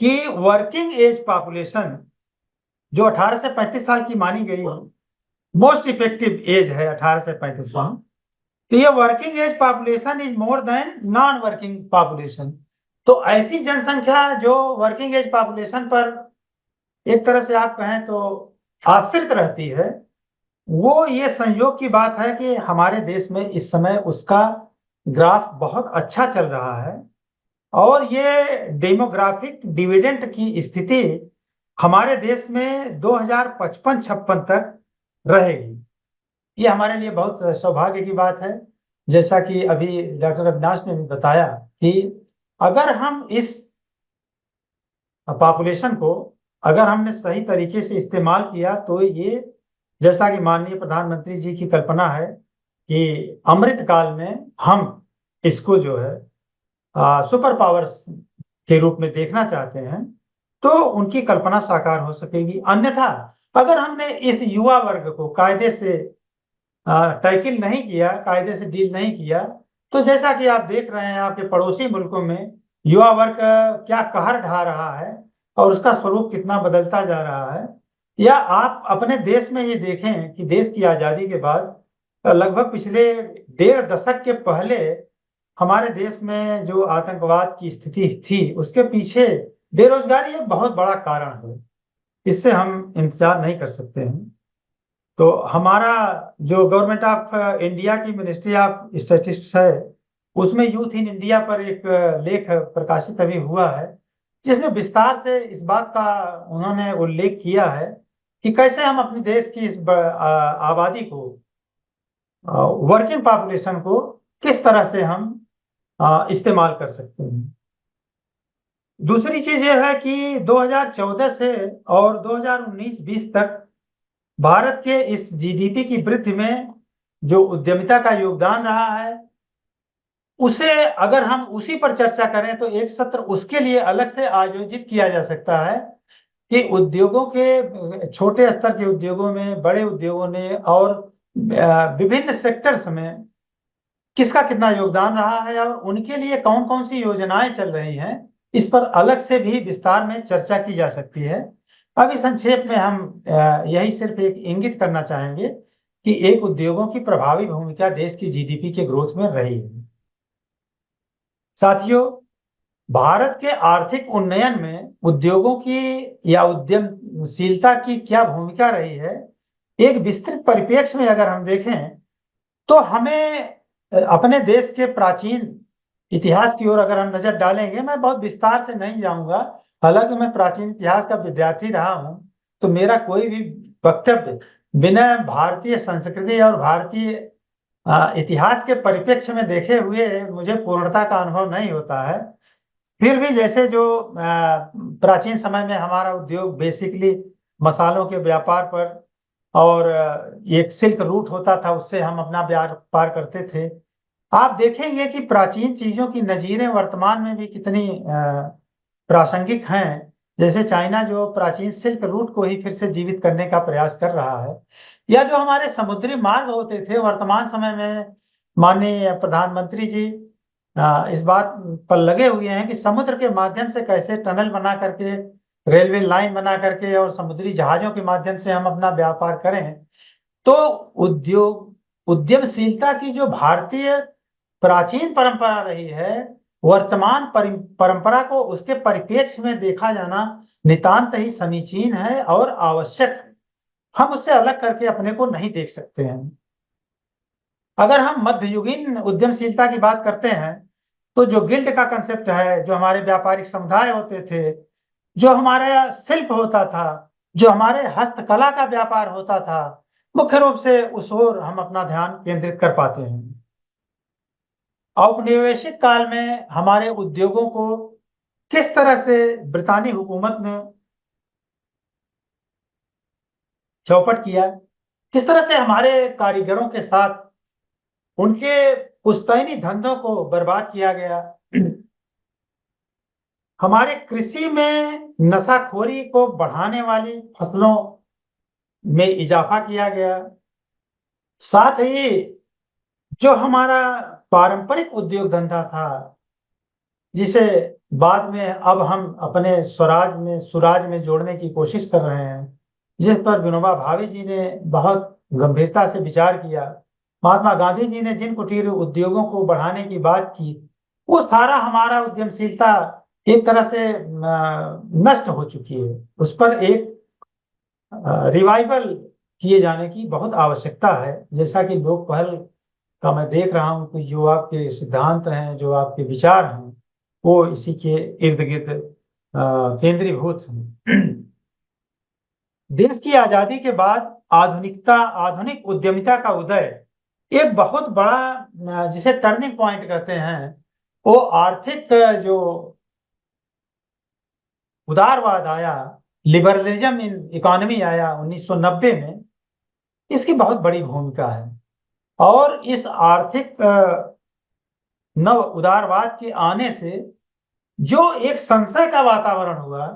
कि वर्किंग एज पॉपुलेशन जो 18 से 35 साल की मानी गई है, मोस्ट इफेक्टिव एज है 18 से 35 साल, तो ये working age population is more than non working population. तो ऐसी जनसंख्या जो वर्किंग एज पॉपुलेशन पर एक तरह से आप कहें तो आश्रित रहती है, वो ये संयोग की बात है कि हमारे देश में इस समय उसका ग्राफ बहुत अच्छा चल रहा है और ये डेमोग्राफिक डिविडेंड की स्थिति हमारे देश में 2055-56 तक रहेगी। ये हमारे लिए बहुत सौभाग्य की बात है। जैसा कि अभी डॉक्टर अविनाश ने भी बताया कि अगर हम इस पॉपुलेशन को अगर हमने सही तरीके से इस्तेमाल किया तो ये, जैसा कि माननीय प्रधानमंत्री जी की कल्पना है कि अमृत काल में हम इसको जो है सुपर पावर्स के रूप में देखना चाहते हैं, तो उनकी कल्पना साकार हो सकेगी। अन्यथा अगर हमने इस युवा वर्ग को कायदे से टैकल नहीं किया, कायदे से डील नहीं किया, तो जैसा कि आप देख रहे हैं आपके पड़ोसी मुल्कों में युवा वर्ग क्या कहर ढा रहा है और उसका स्वरूप कितना बदलता जा रहा है। या आप अपने देश में ये देखें कि देश की आजादी के बाद लगभग पिछले 1.5 दशक के पहले हमारे देश में जो आतंकवाद की स्थिति थी उसके पीछे बेरोजगारी एक बहुत बड़ा कारण है। इससे हम इंतजार नहीं कर सकते हैं। तो हमारा जो गवर्नमेंट ऑफ इंडिया की मिनिस्ट्री ऑफ स्टैटिस्टिक्स है उसमें यूथ इन इंडिया पर एक लेख प्रकाशित अभी हुआ है जिसमें विस्तार से इस बात का उन्होंने उल्लेख किया है कि कैसे हम अपने देश की इस आबादी को, वर्किंग पॉपुलेशन को किस तरह से हम इस्तेमाल कर सकते हैं। दूसरी चीज यह है कि 2014 से और 2019-20 तक भारत के इस जीडीपी की वृद्धि में जो उद्यमिता का योगदान रहा है उसे अगर हम उसी पर चर्चा करें तो एक सत्र उसके लिए अलग से आयोजित किया जा सकता है कि उद्योगों के, छोटे स्तर के उद्योगों में, बड़े उद्योगों ने और विभिन्न सेक्टर्स में किसका कितना योगदान रहा है और उनके लिए कौन कौन सी योजनाएं चल रही हैं, इस पर अलग से भी विस्तार में चर्चा की जा सकती है। अभी संक्षेप में हम यही सिर्फ एक इंगित करना चाहेंगे कि एक उद्योगों की प्रभावी भूमिका देश की जीडीपी के ग्रोथ में रही है। साथियों, भारत के आर्थिक उन्नयन में उद्योगों की या उद्यमशीलता की क्या भूमिका रही है, एक विस्तृत परिप्रेक्ष्य में अगर हम देखें तो हमें अपने देश के प्राचीन इतिहास की ओर अगर हम नजर डालेंगे, मैं बहुत विस्तार से नहीं जाऊंगा, हालांकि मैं प्राचीन इतिहास का विद्यार्थी रहा हूं, तो मेरा कोई भी वक्तव्य बिना भारतीय संस्कृति और भारतीय इतिहास के परिप्रेक्ष्य में देखे हुए मुझे पूर्णता का अनुभव नहीं होता है। फिर भी जैसे जो प्राचीन समय में हमारा उद्योग बेसिकली मसालों के व्यापार पर और एक सिल्क रूट होता था, उससे हम अपना व्यापार करते थे। आप देखेंगे कि प्राचीन चीजों की नजीरें वर्तमान में भी कितनी प्रासंगिक हैं। जैसे चाइना जो प्राचीन सिल्क रूट को ही फिर से जीवित करने का प्रयास कर रहा है, या जो हमारे समुद्री मार्ग होते थे वर्तमान समय में माननीय प्रधानमंत्री जी इस बात पर लगे हुए हैं कि समुद्र के माध्यम से कैसे टनल बना करके, रेलवे लाइन बना करके और समुद्री जहाजों के माध्यम से हम अपना व्यापार करें। तो उद्यमशीलता की जो भारतीय प्राचीन परंपरा रही है, वर्तमान परंपरा को उसके परिप्रेक्ष्य में देखा जाना नितांत ही समीचीन है और आवश्यक है। हम उससे अलग करके अपने को नहीं देख सकते हैं। अगर हम मध्ययुगीन उद्यमशीलता की बात करते हैं तो जो गिल्ड का कंसेप्ट है, जो हमारे व्यापारिक समुदाय होते थे, जो हमारा शिल्प होता था, जो हमारे हस्तकला का व्यापार होता था, मुख्य रूप से उस ओर हम अपना ध्यान केंद्रित कर पाते हैं। औपनिवेशिक काल में हमारे उद्योगों को किस तरह से ब्रितानी हुकूमत ने चौपट किया, किस तरह से हमारे कारीगरों के साथ उनके पुश्तैनी धंधों को बर्बाद किया गया, हमारे कृषि में नशाखोरी को बढ़ाने वाली फसलों में इजाफा किया गया, साथ ही जो हमारा पारंपरिक उद्योग धंधा था जिसे बाद में अब हम अपने सुराज में जोड़ने की कोशिश कर रहे हैं, जिस पर विनोबा भावे जी ने बहुत गंभीरता से विचार किया, महात्मा गांधी जी ने जिन कुटीर उद्योगों को बढ़ाने की बात की, वो सारा हमारा उद्यमशीलता एक तरह से नष्ट हो चुकी है। उस पर एक रिवाइवल किए जाने की बहुत आवश्यकता है। जैसा कि लोक पहल का मैं देख रहा हूँ कि जो आपके सिद्धांत हैं, जो आपके विचार हैं, वो इसी के इर्द गिर्द केंद्रीभूत हैं। देश की आजादी के बाद आधुनिक उद्यमिता का उदय एक बहुत बड़ा जिसे टर्निंग पॉइंट कहते हैं, वो आर्थिक जो उदारवाद आया, लिबरलिज्म इन इकोनॉमी आया 1990 में, इसकी बहुत बड़ी भूमिका है। और इस आर्थिक नव उदारवाद के आने से जो एक संशय का वातावरण हुआ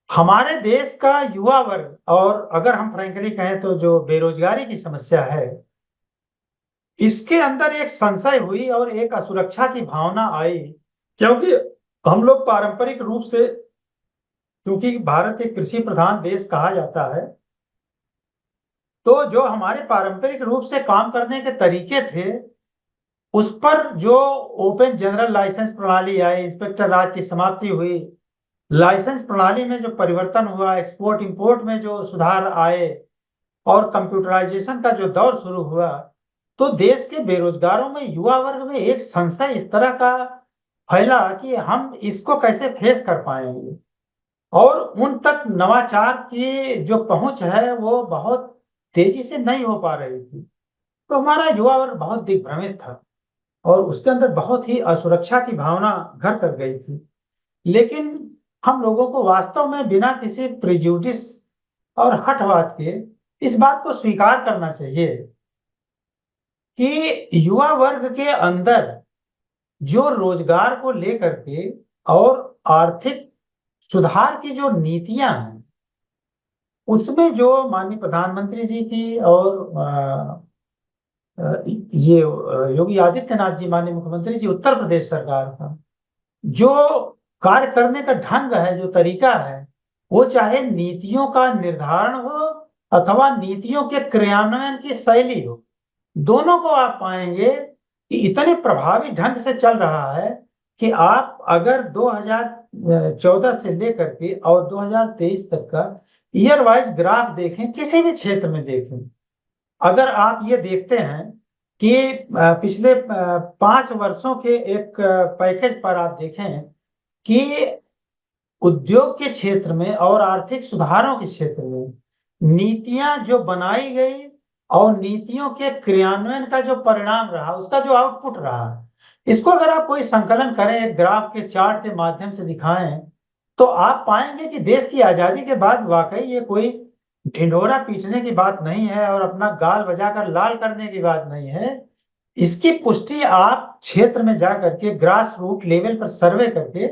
हमारे देश का युवा वर्ग, और अगर हम फ्रैंकली कहें तो जो बेरोजगारी की समस्या है, इसके अंदर एक संशय हुई और एक असुरक्षा की भावना आई। क्योंकि हम लोग पारंपरिक रूप से, क्योंकि भारत एक कृषि प्रधान देश कहा जाता है, तो जो हमारे पारंपरिक रूप से काम करने के तरीके थे, उस पर जो ओपन जनरल लाइसेंस प्रणाली आई, इंस्पेक्टर राज की समाप्ति हुई, लाइसेंस प्रणाली में जो परिवर्तन हुआ, एक्सपोर्ट इंपोर्ट में जो सुधार आए और कंप्यूटराइजेशन का जो दौर शुरू हुआ, तो देश के बेरोजगारों में, युवा वर्ग में एक संशय इस तरह का फैला कि हम इसको कैसे फेस कर पाएंगे, और उन तक नवाचार की जो पहुंच है वो बहुत तेजी से नहीं हो पा रही थी। तो हमारा युवा वर्ग बहुत दिग्भ्रमित था और उसके अंदर बहुत ही असुरक्षा की भावना घर कर गई थी। लेकिन हम लोगों को वास्तव में बिना किसी प्रिजुडिस और हठवाद के इस बात को स्वीकार करना चाहिए कि युवा वर्ग के अंदर जो रोजगार को लेकर के और आर्थिक सुधार की जो नीतियां हैं, उसमें जो माननीय प्रधानमंत्री जी की और ये योगी आदित्यनाथ जी, माननीय मुख्यमंत्री जी उत्तर प्रदेश सरकार का जो कार्य करने का ढंग है, जो तरीका है, वो चाहे नीतियों का निर्धारण हो अथवा नीतियों के क्रियान्वयन की शैली हो, दोनों को आप पाएंगे कि इतने प्रभावी ढंग से चल रहा है कि आप अगर 2014 से लेकर के और 2023 तक का ईयर वाइज ग्राफ देखें, किसी भी क्षेत्र में देखें, अगर आप ये देखते हैं कि पिछले 5 वर्षों के एक पैकेज पर आप देखें कि उद्योग के क्षेत्र में और आर्थिक सुधारों के क्षेत्र में नीतियां जो बनाई गई और नीतियों के क्रियान्वयन का जो परिणाम रहा, उसका जो आउटपुट रहा, इसको अगर आप कोई संकलन करें, एक ग्राफ के चार्ट के माध्यम से दिखाएं, तो आप पाएंगे कि देश की आजादी के बाद वाकई ये कोई ढिंढोरा पीटने की बात नहीं है और अपना गाल बजाकर लाल करने की बात नहीं है। इसकी पुष्टि आप क्षेत्र में जा करके ग्रास रूट लेवल पर सर्वे करके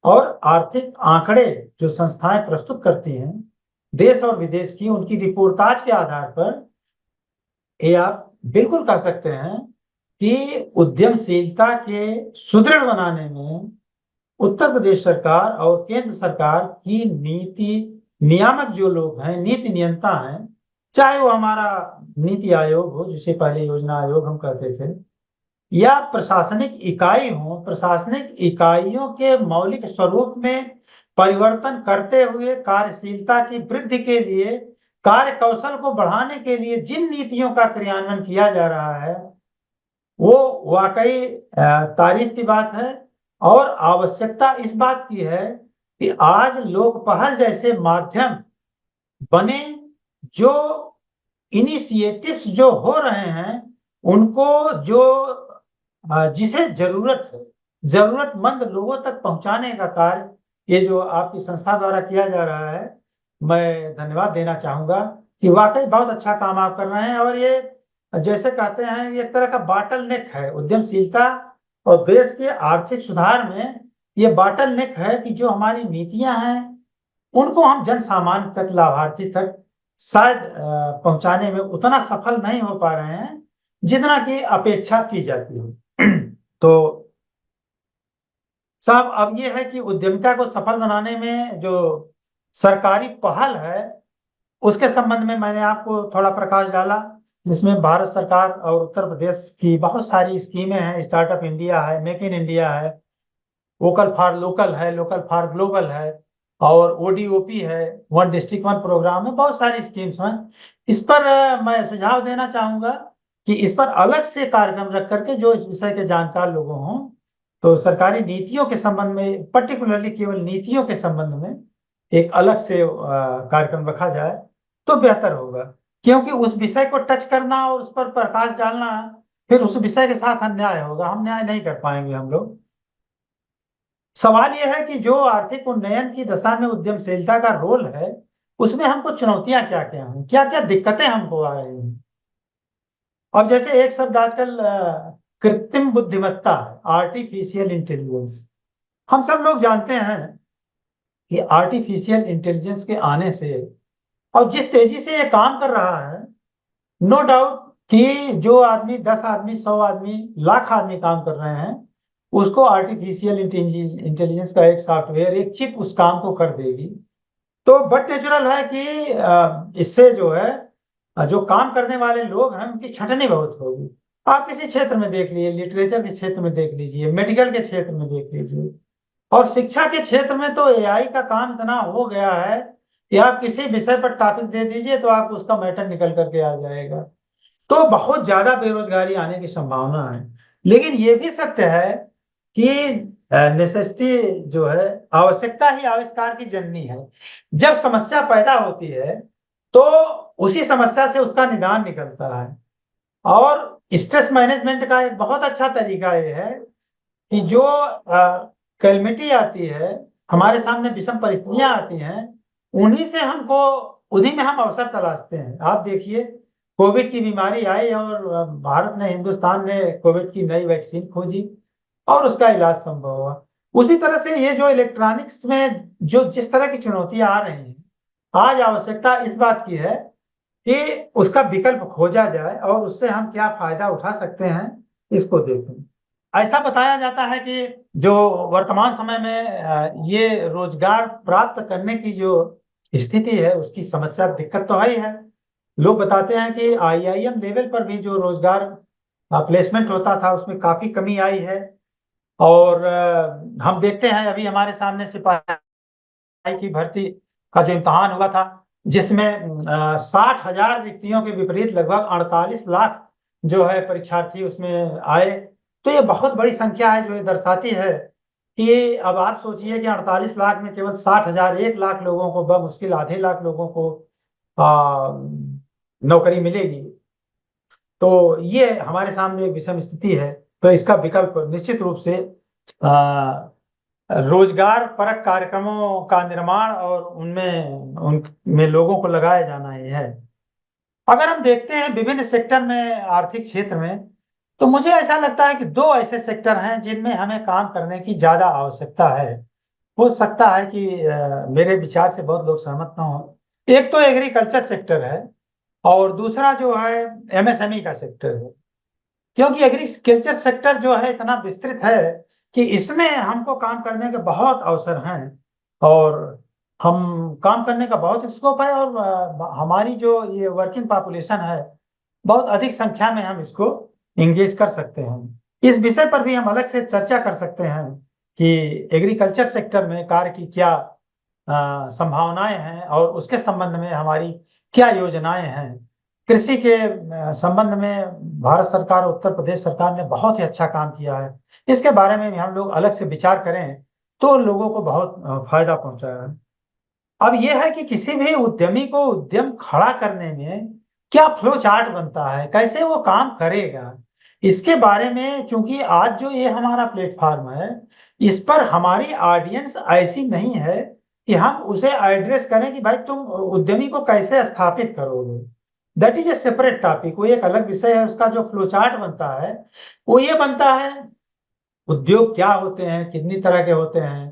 और आर्थिक आंकड़े जो संस्थाएं प्रस्तुत करती हैं देश और विदेश की, उनकी रिपोर्टाज के आधार पर ये आप बिल्कुल कह सकते हैं कि उद्यमशीलता के सुदृढ़ बनाने में उत्तर प्रदेश सरकार और केंद्र सरकार की नीति नियामक जो लोग हैं, नीति नियंता हैं, चाहे वो हमारा नीति आयोग हो, जिसे पहले योजना आयोग हम कहते थे, या प्रशासनिक इकाई हो, प्रशासनिक इकाइयों के मौलिक स्वरूप में परिवर्तन करते हुए कार्यशीलता की वृद्धि के लिए, कार्य कौशल को बढ़ाने के लिए जिन नीतियों का क्रियान्वयन किया जा रहा है, वो वाकई तारीफ की बात है। और आवश्यकता इस बात की है कि आज लोक पहल जैसे माध्यम बने, जो इनिशिएटिव्स जो हो रहे हैं उनको जो जिसे जरूरत है, जरूरतमंद लोगों तक पहुंचाने का कार्य ये जो आपकी संस्था द्वारा किया जा रहा है, मैं धन्यवाद देना चाहूंगा कि वाकई बहुत अच्छा काम आप कर रहे हैं। और ये जैसे कहते हैं, ये एक तरह का बाटल नेक है उद्यमशीलता और देश के आर्थिक सुधार में। ये बाटल नेक है कि जो हमारी नीतियां हैं उनको हम जन सामान्य तक, लाभार्थी तक शायद पहुंचाने में उतना सफल नहीं हो पा रहे हैं जितना की अपेक्षा की जाती है। तो साहब, अब ये है कि उद्यमिता को सफल बनाने में जो सरकारी पहल है उसके संबंध में मैंने आपको थोड़ा प्रकाश डाला, जिसमें भारत सरकार और उत्तर प्रदेश की बहुत सारी स्कीमें हैं। स्टार्टअप इंडिया है, मेक इन इंडिया है, वोकल फॉर लोकल है, लोकल फॉर ग्लोबल है, और ओडीओपी है, वन डिस्ट्रिक्ट वन प्रोग्राम है, बहुत सारी स्कीम्स हैं। इस पर मैं सुझाव देना चाहूंगा कि इस पर अलग से कार्यक्रम रख करके जो इस विषय के जानकार लोगों हों, तो सरकारी नीतियों के संबंध में, पर्टिकुलरली केवल नीतियों के संबंध में एक अलग से कार्यक्रम रखा जाए तो बेहतर होगा। क्योंकि उस विषय को टच करना और उस पर प्रकाश डालना फिर उस विषय के साथ अन्याय होगा, हम न्याय नहीं कर पाएंगे हम लोग। सवाल यह है कि जो आर्थिक उन्नयन की दशा में उद्यमशीलता का रोल है, उसमें हमको चुनौतियां क्या क्या हैं, क्या क्या दिक्कतें हमको आ रही हैं। अब जैसे एक शब्द आजकल कृत्रिम बुद्धिमत्ता है, आर्टिफिशियल इंटेलिजेंस। हम सब लोग जानते हैं कि आर्टिफिशियल इंटेलिजेंस के आने से और जिस तेजी से ये काम कर रहा है, नो डाउट कि जो आदमी 10 आदमी 100 आदमी लाख आदमी काम कर रहे हैं, उसको आर्टिफिशियल इंटेलिजेंस का एक सॉफ्टवेयर, एक चिप उस काम को कर देगी। तो बट नेचुरल है कि इससे जो है जो काम करने वाले लोग हैं उनकी छंटनी बहुत होगी। आप किसी क्षेत्र में देख लीजिए, लिटरेचर के क्षेत्र में देख लीजिए, मेडिकल के क्षेत्र में देख लीजिए, और शिक्षा के क्षेत्र में तो एआई का काम इतना हो गया है कि आप किसी विषय पर टॉपिक दे दीजिए तो आप उसका मैटर निकल करके आ जाएगा। तो बहुत ज्यादा बेरोजगारी आने की संभावना है। लेकिन ये भी सत्य है कि नेसेसिटी जो है, आवश्यकता ही आविष्कार की जननी है। जब समस्या पैदा होती है तो उसी समस्या से उसका निदान निकलता है। और स्ट्रेस मैनेजमेंट का एक बहुत अच्छा तरीका ये है कि जो कैलमिटी आती है, हमारे सामने विषम परिस्थितियां आती हैं, उन्हीं से हमको उन्हीं में हम अवसर तलाशते हैं। आप देखिए, कोविड की बीमारी आई और भारत ने, हिंदुस्तान ने कोविड की नई वैक्सीन खोजी और उसका इलाज संभव हुआ। उसी तरह से ये जो इलेक्ट्रॉनिक्स में जो जिस तरह की चुनौतियां आ रही हैं, आज आवश्यकता इस बात की है कि उसका विकल्प खोजा जाए और उससे हम क्या फायदा उठा सकते हैं, इसको देखें। ऐसा बताया जाता है कि जो वर्तमान समय में ये रोजगार प्राप्त करने की जो स्थिति है, उसकी समस्या, दिक्कत तो है ही है। लोग बताते हैं कि आईआईएम लेवल पर भी जो रोजगार प्लेसमेंट होता था उसमें काफी कमी आई है। और हम देखते हैं अभी हमारे सामने सिपाही की भर्ती का जो इम्तहान हुआ था, जिसमें 60,000 रिक्तियों के विपरीत लगभग 48 लाख जो है परीक्षार्थी उसमें आए। तो ये बहुत बड़ी संख्या है, जो ये दर्शाती है कि अब आप सोचिए कि 48 लाख में केवल 60,000, 1 लाख लोगों को, बमुश्किल आधे लाख लोगों को नौकरी मिलेगी। तो ये हमारे सामने एक विषम स्थिति है। तो इसका विकल्प निश्चित रूप से रोजगार परक कार्यक्रमों का निर्माण और उनमें लोगों को लगाया जाना ही है। अगर हम देखते हैं विभिन्न सेक्टर में, आर्थिक क्षेत्र में, तो मुझे ऐसा लगता है कि दो ऐसे सेक्टर हैं जिनमें हमें काम करने की ज्यादा आवश्यकता है। हो सकता है कि मेरे विचार से बहुत लोग सहमत ना हो। एक तो एग्रीकल्चर सेक्टर है और दूसरा जो है एमएसएमई का सेक्टर है। क्योंकि एग्रीकल्चर सेक्टर जो है इतना विस्तृत है कि इसमें हमको काम करने के बहुत अवसर हैं और हम काम करने का बहुत स्कोप है। और हमारी जो ये वर्किंग पॉपुलेशन है, बहुत अधिक संख्या में हम इसको इंगेज कर सकते हैं। इस विषय पर भी हम अलग से चर्चा कर सकते हैं कि एग्रीकल्चर सेक्टर में कार्य की क्या संभावनाएं हैं और उसके संबंध में हमारी क्या योजनाएं हैं। कृषि के संबंध में भारत सरकार और उत्तर प्रदेश सरकार ने बहुत ही अच्छा काम किया है। इसके बारे में भी हम लोग अलग से विचार करें तो लोगों को बहुत फायदा पहुंचा है। अब यह है कि किसी भी उद्यमी को उद्यम खड़ा करने में क्या फ्लो चार्ट बनता है, कैसे वो काम करेगा, इसके बारे में, चूंकि आज जो ये हमारा प्लेटफॉर्म है, इस पर हमारी ऑडियंस ऐसी नहीं है कि हम उसे एड्रेस करें कि भाई तुम उद्यमी को कैसे स्थापित करोगे। That is a separate topic, वो एक अलग विषय है। उसका जो फ्लो चार्ट बनता है वो ये बनता है, उद्योग क्या होते हैं, कितनी तरह के होते हैं,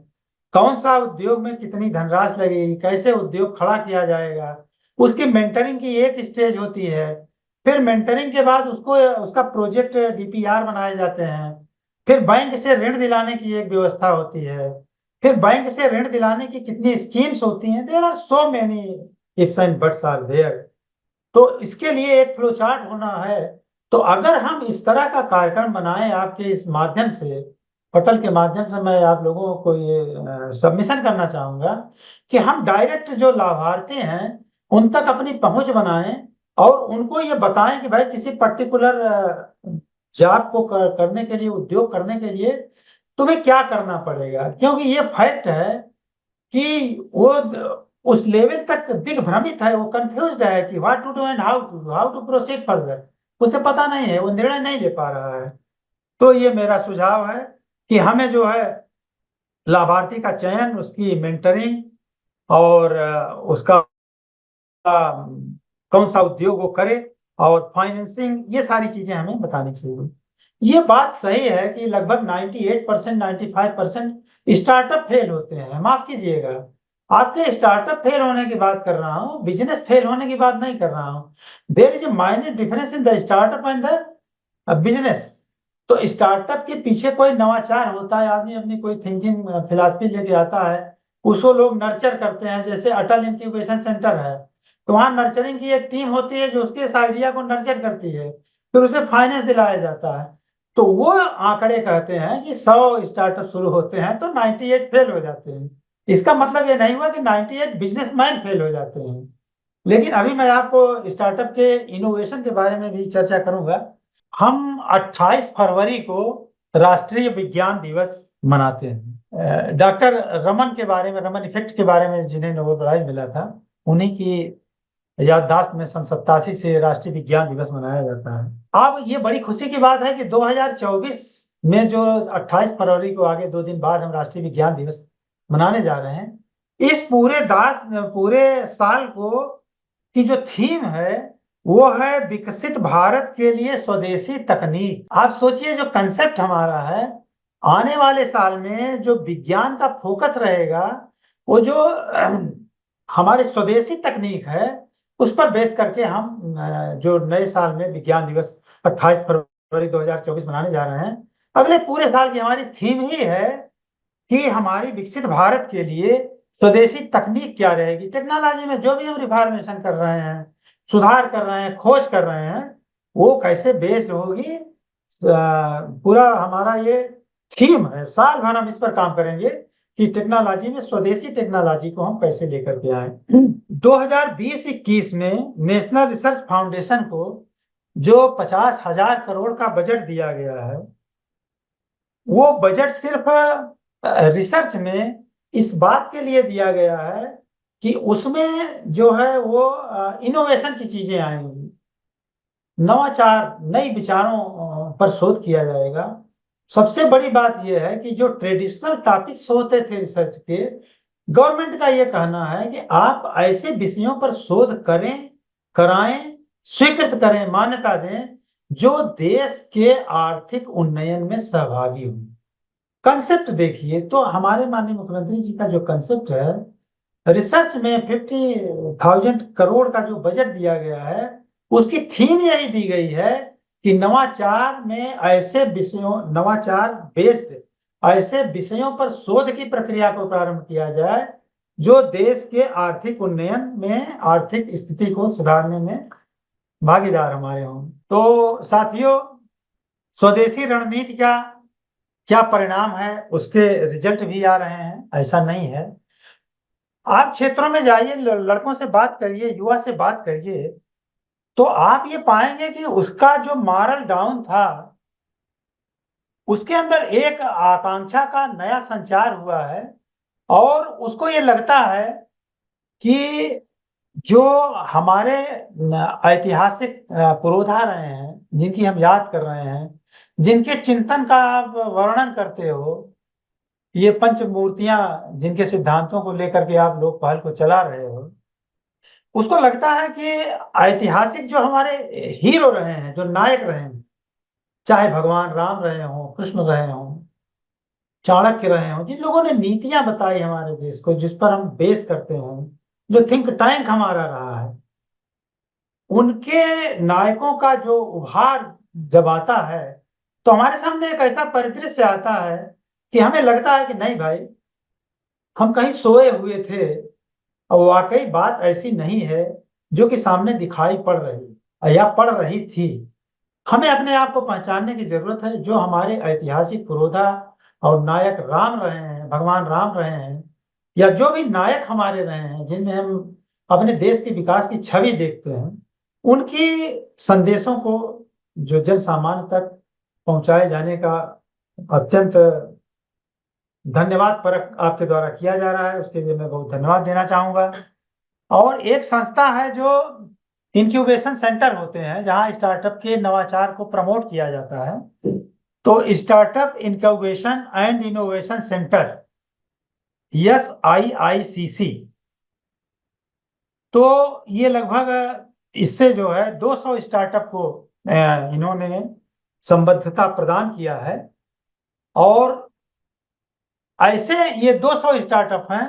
कौन सा उद्योग में कितनी धनराशि लगेगी, कैसे उद्योग खड़ा किया जाएगा, उसकी मेंटरिंग की एक स्टेज होती है। फिर मेंटरिंग के बाद उसको, उसका प्रोजेक्ट डीपीआर बनाए जाते हैं। फिर बैंक से ऋण दिलाने की एक व्यवस्था होती है। फिर बैंक से ऋण दिलाने की कितनी स्कीम्स होती हैं, there are so many ifs and buts are there. तो इसके लिए एक फ्लो चार्ट होना है। तो अगर हम इस तरह का कार्यक्रम बनाएं, आपके इस माध्यम से, पटल के माध्यम से, मैं आप लोगों को ये सबमिशन करना चाहूंगा कि हम डायरेक्ट जो लाभार्थी हैं उन तक अपनी पहुंच बनाएं और उनको ये बताएं कि भाई किसी पर्टिकुलर जॉब को करने के लिए, उद्योग करने के लिए तुम्हें क्या करना पड़ेगा। क्योंकि ये फैक्ट है कि वो उस लेवल तक दिग्भ्रमित है, वो कंफ्यूज्ड है कि what to do and how to proceed further. उसे पता नहीं है, वो निर्णय नहीं ले पा रहा है। तो ये मेरा सुझाव है कि हमें जो है लाभार्थी का चयन, उसकी मेंटरिंग और उसका कौन सा उद्योग वो करे और फाइनेंसिंग, ये सारी चीजें हमें बतानी चाहिए। ये बात सही है कि लगभग 98%, 95% स्टार्टअप फेल होते हैं, माफ कीजिएगा, आपके स्टार्टअप फेल होने की बात कर रहा हूँ, बिजनेस फेल होने की बात नहीं कर रहा हूँ। There is a minor difference in the startup and the business. तो स्टार्टअप के पीछे कोई नवाचार होता है, आदमी अपनी कोई थिंकिंग फिलॉसफी लेके आता है, उसको लोग नर्चर करते हैं। जैसे अटल इंक्यूबेशन सेंटर है, तो वहाँ नर्चरिंग की एक टीम होती है जो उसके इस आइडिया को नर्चर करती है, फिर उसे फाइनेंस दिलाया जाता है। तो वो आंकड़े कहते हैं कि 100 स्टार्टअप शुरू होते हैं तो 98 फेल हो जाते हैं। इसका मतलब ये नहीं हुआ कि 98 बिजनेसमैन फेल हो जाते हैं। लेकिन अभी मैं आपको स्टार्टअप के इनोवेशन के बारे में भी चर्चा करूंगा। हम 28 फरवरी को राष्ट्रीय विज्ञान दिवस मनाते हैं। डॉक्टर रमन के बारे में, रमन इफेक्ट के बारे में, जिन्हें नोबेल प्राइज मिला था, उन्हीं की याददाश्त में सन 87 से राष्ट्रीय विज्ञान दिवस मनाया जाता है। अब ये बड़ी खुशी की बात है कि 2024 में जो 28 फरवरी को, आगे 2 दिन बाद, हम राष्ट्रीय विज्ञान दिवस मनाने जा रहे हैं। इस पूरे साल को की जो थीम है वो है विकसित भारत के लिए स्वदेशी तकनीक। आप सोचिए, जो कंसेप्ट हमारा है, आने वाले साल में जो विज्ञान का फोकस रहेगा, वो जो हमारी स्वदेशी तकनीक है, उस पर बेस करके हम जो नए साल में विज्ञान दिवस 28 फरवरी 2024 मनाने जा रहे हैं। अगले पूरे साल की हमारी थीम ही है कि हमारी विकसित भारत के लिए स्वदेशी तकनीक क्या रहेगी। टेक्नोलॉजी में जो भी हम रिफॉर्मेशन कर रहे हैं, सुधार कर रहे हैं, खोज कर रहे हैं, वो कैसे बेस्ड होगी। पूरा हमारा ये थीम है, साल भर हम इस पर काम करेंगे कि टेक्नोलॉजी में स्वदेशी टेक्नोलॉजी को हम कैसे लेकर के आए। 2020-21 में नेशनल रिसर्च फाउंडेशन को जो 50,000 करोड़ का बजट दिया गया है, वो बजट सिर्फ रिसर्च में इस बात के लिए दिया गया है कि उसमें जो है वो इनोवेशन की चीजें आएंगी, नवाचार, नई विचारों पर शोध किया जाएगा। सबसे बड़ी बात यह है कि जो ट्रेडिशनल टॉपिक्स होते थे रिसर्च के, गवर्नमेंट का यह कहना है कि आप ऐसे विषयों पर शोध करें, कराएं, स्वीकृत करें, मान्यता दें जो देश के आर्थिक उन्नयन में सहभागी हों। कंसेप्ट देखिए, तो हमारे माननीय मुख्यमंत्री जी का जो कंसेप्ट है, रिसर्च में 50,000 करोड़ का जो बजट दिया गया है, उसकी थीम यही दी गई है कि नवाचार में ऐसे विषयों, नवाचार बेस्ड ऐसे विषयों पर शोध की प्रक्रिया को प्रारंभ किया जाए जो देश के आर्थिक उन्नयन में, आर्थिक स्थिति को सुधारने में भागीदार हमारे हों। तो साथियों, स्वदेशी रणनीति का क्या परिणाम है, उसके रिजल्ट भी आ रहे हैं, ऐसा नहीं है। आप क्षेत्रों में जाइए, लड़कों से बात करिए, युवा से बात करिए, तो आप ये पाएंगे कि उसका जो मॉरल डाउन था, उसके अंदर एक आकांक्षा का नया संचार हुआ है। और उसको ये लगता है कि जो हमारे ऐतिहासिक पुरोधा रहे हैं, जिनकी हम याद कर रहे हैं, जिनके चिंतन का आप वर्णन करते हो, ये पंचमूर्तियां जिनके सिद्धांतों को लेकर के आप लोग पहल को चला रहे हो, उसको लगता है कि ऐतिहासिक जो हमारे हीरो रहे हैं, जो नायक रहे हैं, चाहे भगवान राम रहे हों, कृष्ण रहे हों, चाणक्य रहे हों, जिन लोगों ने नीतियां बताई हमारे देश को, जिस पर हम बेस करते हैं, जो थिंक टैंक हमारा रहा है, उनके नायकों का जो उभार जब आता है, तो हमारे सामने एक ऐसा परिदृश्य आता है कि हमें लगता है कि नहीं भाई, हम कहीं सोए हुए थे और वाकई बात ऐसी नहीं है जो कि सामने दिखाई पड़ रही या पड़ रही थी। हमें अपने आप को पहचानने की जरूरत है। जो हमारे ऐतिहासिक पुरोधा और नायक राम रहे हैं, भगवान राम रहे हैं, या जो भी नायक हमारे रहे हैं जिनमें हम अपने देश के विकास की छवि देखते हैं, उनकी संदेशों को जो जन सामान्य तक पहुंचाए जाने का अत्यंत धन्यवाद परक आपके द्वारा किया जा रहा है, उसके लिए मैं बहुत धन्यवाद देना चाहूंगा। और एक संस्था है जो इंक्यूबेशन सेंटर होते हैं, जहां स्टार्टअप के नवाचार को प्रमोट किया जाता है, तो startup incubation and innovation centre, SIICC। तो ये लगभग इससे जो है 200 स्टार्टअप को इन्होंने संबद्धता प्रदान किया है। और ऐसे ये 200 स्टार्टअप हैं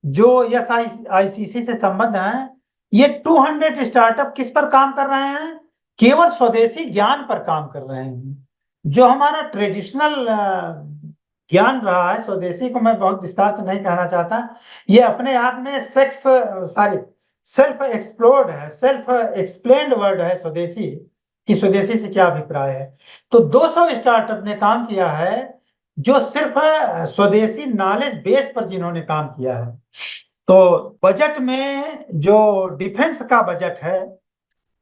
जो ICC से संबंध है, ये 200 स्टार्टअप किस पर काम कर रहे हैं? केवल स्वदेशी ज्ञान पर काम कर रहे हैं। जो हमारा ट्रेडिशनल ज्ञान रहा है, स्वदेशी को मैं बहुत विस्तार से नहीं कहना चाहता, ये अपने आप में सेल्फ एक्सप्लोर्ड है, सेल्फ एक्सप्लेन्ड वर्ड है स्वदेशी, कि स्वदेशी से क्या अभिप्राय है। तो 200 स्टार्टअप ने काम किया है, जो सिर्फ स्वदेशी नॉलेज बेस पर जिन्होंने काम किया है। तो बजट में जो डिफेंस का बजट है,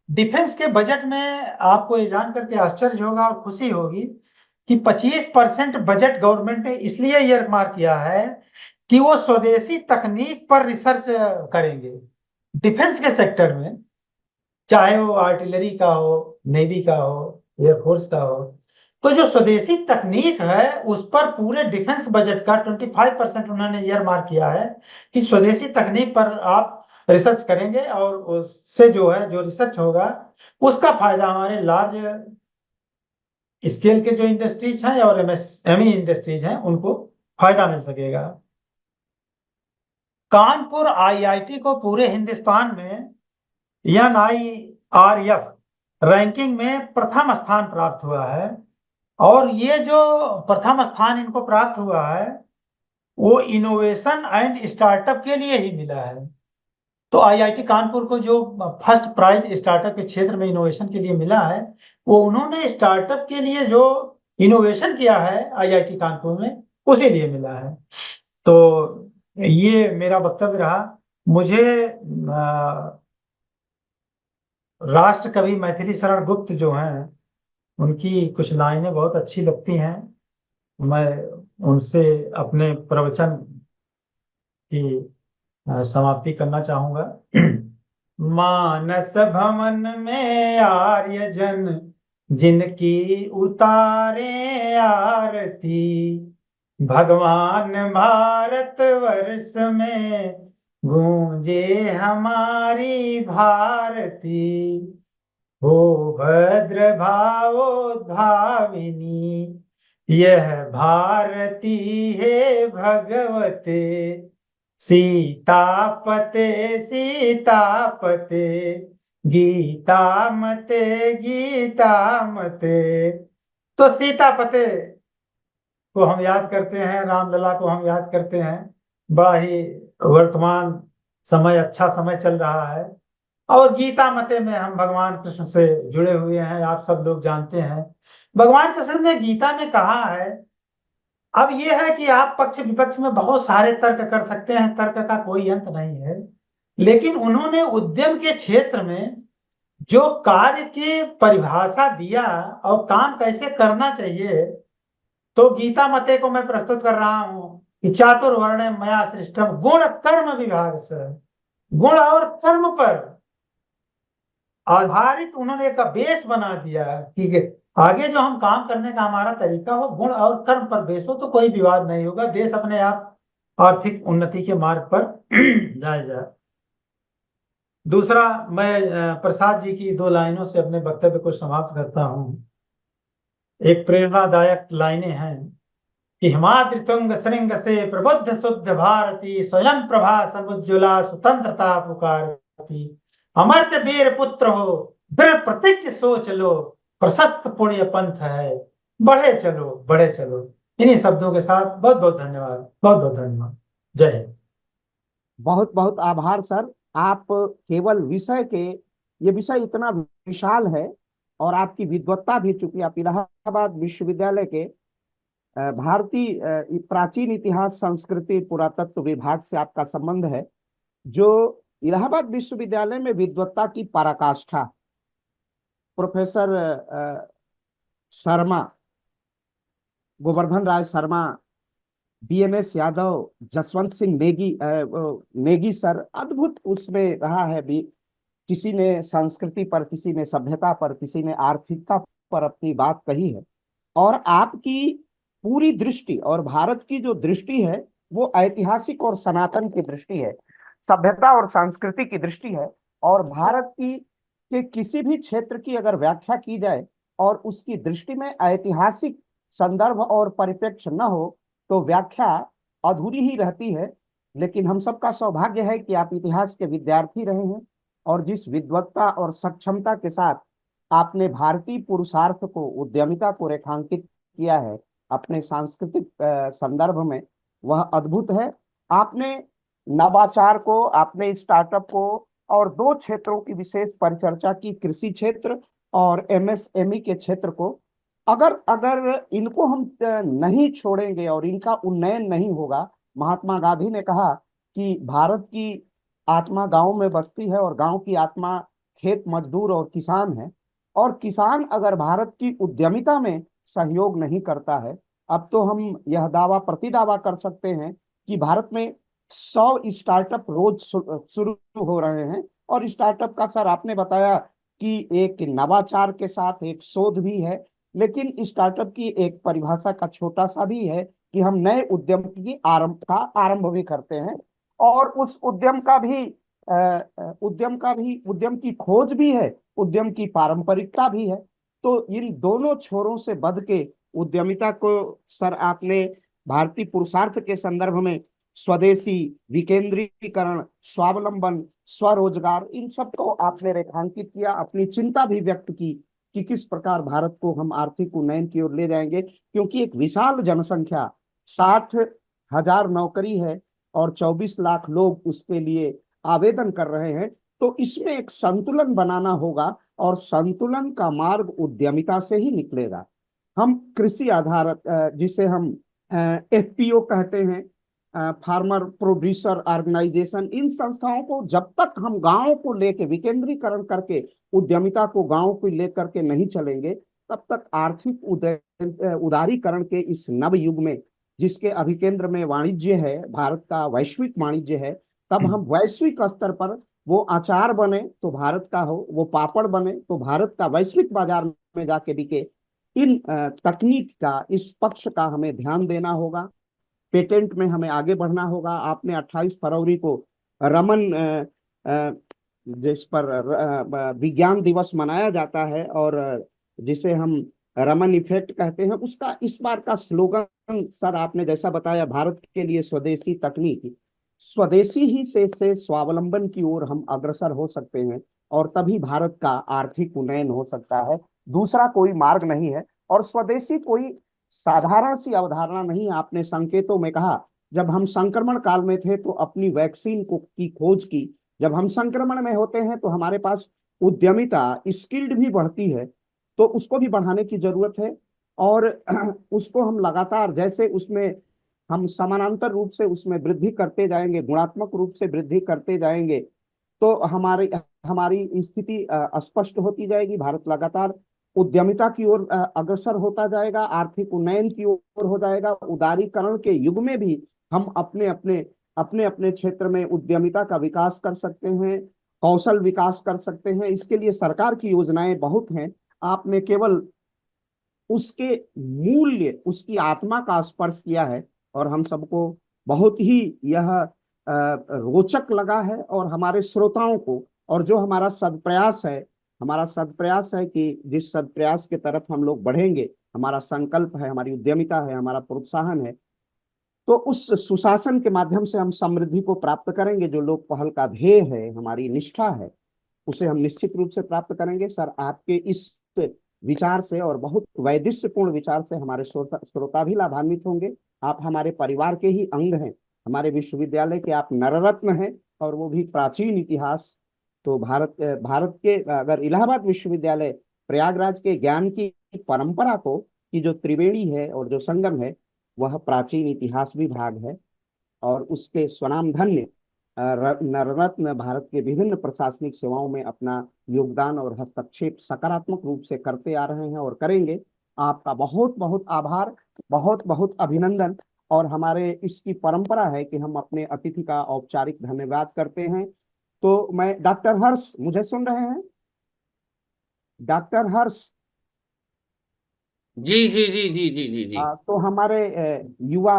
डिफेंस के बजट में आपको ये जान करके आश्चर्य होगा और खुशी होगी कि 25% बजट गवर्नमेंट ने इसलिए ईयरमार्क किया है कि वो स्वदेशी तकनीक पर रिसर्च करेंगे डिफेंस के सेक्टर में, चाहे वो आर्टिलरी का हो, नेवी का हो, एयरफोर्स का हो। तो जो स्वदेशी तकनीक है उस पर पूरे डिफेंस बजट का 25% उन्होंने ईयरमार्क किया है कि स्वदेशी तकनीक पर आप रिसर्च करेंगे, और उससे जो है जो रिसर्च होगा उसका फायदा हमारे लार्ज स्केल के जो इंडस्ट्रीज हैं और MSME इंडस्ट्रीज हैं उनको फायदा मिल सकेगा। कानपुर IIT को पूरे हिंदुस्तान में NIRF रैंकिंग में प्रथम स्थान प्राप्त हुआ है, और ये जो प्रथम स्थान इनको प्राप्त हुआ है वो इनोवेशन एंड स्टार्टअप के लिए ही मिला है। तो IIT कानपुर को जो फर्स्ट प्राइज स्टार्टअप के क्षेत्र में इनोवेशन के लिए मिला है, वो उन्होंने स्टार्टअप के लिए जो इनोवेशन किया है IIT कानपुर में, उसी लिए मिला है। तो ये मेरा वक्तव्य रहा। मुझे राष्ट्र कवि मैथिली शरण गुप्त जो हैं, उनकी कुछ लाइनें बहुत अच्छी लगती हैं। मैं उनसे अपने प्रवचन की समाप्ति करना चाहूंगा। मानस भवन में आर्य जन जिनकी उतारे आरती, भगवान भारत वर्ष में गूंजे हमारी भारती, हो भद्र भावोद्भाविनी यह भारती है भगवते, सीतापते सीतापते गीतामते गीतामते। तो सीतापते को हम याद करते हैं, रामलला को हम याद करते हैं। बड़ा ही वर्तमान समय अच्छा समय चल रहा है, और गीता मते में हम भगवान कृष्ण से जुड़े हुए हैं, आप सब लोग जानते हैं। भगवान कृष्ण ने गीता में कहा है, अब ये है कि आप पक्ष विपक्ष में बहुत सारे तर्क कर सकते हैं, तर्क का कोई अंत नहीं है, लेकिन उन्होंने उद्यम के क्षेत्र में जो कार्य की परिभाषा दिया और काम कैसे करना चाहिए, तो गीता मते को मैं प्रस्तुत कर रहा हूं कि चातुर्वर्ण मया सृष्टम गुण कर्म विभाग से, गुण और कर्म पर आधारित उन्होंने एक बेस बना दिया कि आगे जो हम काम करने का हमारा तरीका हो गुण और कर्म पर बेस हो, तो कोई विवाद नहीं होगा, देश अपने आप आर्थिक उन्नति के मार्ग पर जाएगा। दूसरा, मैं प्रसाद जी की 2 लाइनों से अपने वक्तव्य को समाप्त करता हूँ। एक प्रेरणादायक लाइनें हैं कि हिमाद्रि तुंग श्रृंग से प्रबुद्ध शुद्ध भारती, स्वयं प्रभा समुज्ज्वला स्वतंत्रता पुकारती, अमर्त्य वीर पुत्र हो दृढ़ प्रतिज्ञ सोच लो, प्रशस्त पुण्य पंथ है बढ़े चलो बढ़े चलो। इन्हीं शब्दों के साथ बहुत बहुत धन्यवाद, बहुत बहुत धन्यवाद। जय हिंद। बहुत बहुत आभार सर। आप केवल विषय के, ये विषय इतना विशाल है और आपकी विद्वत्ता भी, चूंकि आप इलाहाबाद विश्वविद्यालय के भारतीय प्राचीन इतिहास संस्कृति पुरातत्व विभाग से आपका संबंध है, जो इलाहाबाद विश्वविद्यालय में विद्वत्ता की पराकाष्ठा professor Sharma, Govardhan Rai Sharma, BNS Yadav, Jaswant Singh Negi sir, अद्भुत उसमें रहा है भी। किसी ने संस्कृति पर, किसी ने सभ्यता पर, किसी ने आर्थिकता पर अपनी बात कही है, और आपकी पूरी दृष्टि और भारत की जो दृष्टि है वो ऐतिहासिक और सनातन की दृष्टि है, सभ्यता और संस्कृति की दृष्टि है। और भारत की के किसी भी क्षेत्र की अगर व्याख्या की जाए और उसकी दृष्टि में ऐतिहासिक संदर्भ और परिप्रेक्ष्य न हो तो व्याख्या अधूरी ही रहती है। लेकिन हम सबका सौभाग्य है कि आप इतिहास के विद्यार्थी रहे हैं, और जिस विद्वत्ता और सक्षमता के साथ आपने भारतीय पुरुषार्थ को, उद्यमिता को रेखांकित किया है अपने सांस्कृतिक संदर्भ में, वह अद्भुत है। आपने नवाचार को, आपने स्टार्टअप को, और दो क्षेत्रों की विशेष परिचर्चा की, कृषि क्षेत्र और एमएसएमई के क्षेत्र को। अगर अगर इनको हम नहीं छोड़ेंगे और इनका उन्नयन नहीं होगा, महात्मा गांधी ने कहा कि भारत की आत्मा गांव में बसती है और गांव की आत्मा खेत मजदूर और किसान है। और किसान अगर भारत की उद्यमिता में सहयोग नहीं करता है, अब तो हम यह दावा प्रतिदावा कर सकते हैं कि भारत में 100 स्टार्टअप रोज शुरू हो रहे हैं। और स्टार्टअप का सर आपने बताया कि एक नवाचार के साथ एक शोध भी है, लेकिन स्टार्टअप की एक परिभाषा का छोटा सा भी है कि हम नए उद्यम की आरंभ भी करते हैं, और उस उद्यम की खोज भी है, उद्यम की पारंपरिकता भी है। तो इन दोनों छोरों से बध के उद्यमिता को सर आपने भारतीय पुरुषार्थ के संदर्भ में स्वदेशी, विकेंद्रीकरण, स्वावलंबन, स्वरोजगार, इन सब को आपने रेखांकित किया, अपनी चिंता भी व्यक्त की कि किस प्रकार भारत को हम आर्थिक उन्नयन की ओर ले जाएंगे। क्योंकि एक विशाल जनसंख्या, 60,000 नौकरी है और 24 लाख लोग उसके लिए आवेदन कर रहे हैं। तो इसमें एक संतुलन बनाना होगा, और संतुलन का मार्ग उद्यमिता से ही निकलेगा। हम कृषि आधारित, जिसे हम एफपीओ कहते हैं, फार्मर प्रोड्यूसर ऑर्गेनाइजेशन, इन संस्थाओं को जब तक हम गांव को लेके विकेंद्रीकरण करके उद्यमिता को गांव को लेकर के नहीं चलेंगे, तब तक आर्थिक उदारीकरण के इस नव युग में, जिसके अभिकेंद्र में वाणिज्य है, भारत का वैश्विक वाणिज्य है, तब हम वैश्विक स्तर पर वो अचार बने तो भारत का हो, वो पापड़ बने तो भारत का वैश्विक बाजार में जाके बिके। इन तकनीक का, इस पक्ष का हमें ध्यान देना होगा। पेटेंट में हमें आगे बढ़ना होगा। आपने 28 फरवरी को रमन जिस पर विज्ञान दिवस मनाया जाता है, और जिसे हम रमन इफेक्ट कहते हैं, उसका इस बार का स्लोगन सर आपने जैसा बताया, भारत के लिए स्वदेशी तकनीक, स्वदेशी ही से स्वावलंबन की ओर हम अग्रसर हो सकते हैं, और तभी भारत का आर्थिक उन्नयन हो सकता है। दूसरा कोई मार्ग नहीं है। और स्वदेशी कोई साधारण सी अवधारणा नहीं। आपने संकेतों में कहा, जब हम संक्रमण काल में थे तो अपनी वैक्सीन को की खोज की, जब हम संक्रमण में होते हैं तो हमारे पास उद्यमिता, स्किल्ड भी बढ़ती है, तो उसको भी बढ़ाने की जरूरत है। और उसको हम लगातार, जैसे उसमें हम समानांतर रूप से उसमें वृद्धि करते जाएंगे, गुणात्मक रूप से वृद्धि करते जाएंगे, तो हमारी हमारी स्थिति स्पष्ट होती जाएगी। भारत लगातार उद्यमिता की ओर अग्रसर होता जाएगा, आर्थिक उन्नयन की ओर हो जाएगा। उदारीकरण के युग में भी हम अपने अपने क्षेत्र में उद्यमिता का विकास कर सकते हैं, कौशल विकास कर सकते हैं। इसके लिए सरकार की योजनाएं बहुत हैं। आपने केवल उसके मूल्य, उसकी आत्मा का स्पर्श किया है, और हम सबको बहुत ही यह रोचक लगा है। और हमारे श्रोताओं को, और जो हमारा सदप्रयास है कि जिस सदप्रयास के तरफ हम लोग बढ़ेंगे, हमारा संकल्प है, हमारी उद्यमिता है, हमारा प्रोत्साहन है, तो उस सुशासन के माध्यम से हम समृद्धि को प्राप्त करेंगे। जो लोक पहल का ध्येय है, हमारी निष्ठा है, उसे हम निश्चित रूप से प्राप्त करेंगे। सर आपके इस विचार से, और बहुत वैदिष्यपूर्ण विचार से, हमारे श्रोता भी लाभान्वित होंगे। आप हमारे परिवार के ही अंग हैं, हमारे विश्वविद्यालय के आप नररत्न हैं, और वो भी प्राचीन इतिहास। तो भारत के, अगर इलाहाबाद विश्वविद्यालय प्रयागराज के ज्ञान की परंपरा को, की जो त्रिवेणी है और जो संगम है, वह प्राचीन इतिहास भी भाग है। और उसके स्वनामधन्य नवरत्न भारत के विभिन्न प्रशासनिक सेवाओं में अपना योगदान और हस्तक्षेप सकारात्मक रूप से करते आ रहे हैं और करेंगे। आपका बहुत बहुत आभार, बहुत बहुत अभिनंदन। और हमारे इसकी परंपरा है कि हम अपने अतिथि का औपचारिक धन्यवाद करते हैं। तो मैं डॉक्टर हर्ष, मुझे सुन रहे हैं डॉक्टर हर्ष? जी जी जी जी जी जी जी। तो हमारे युवा,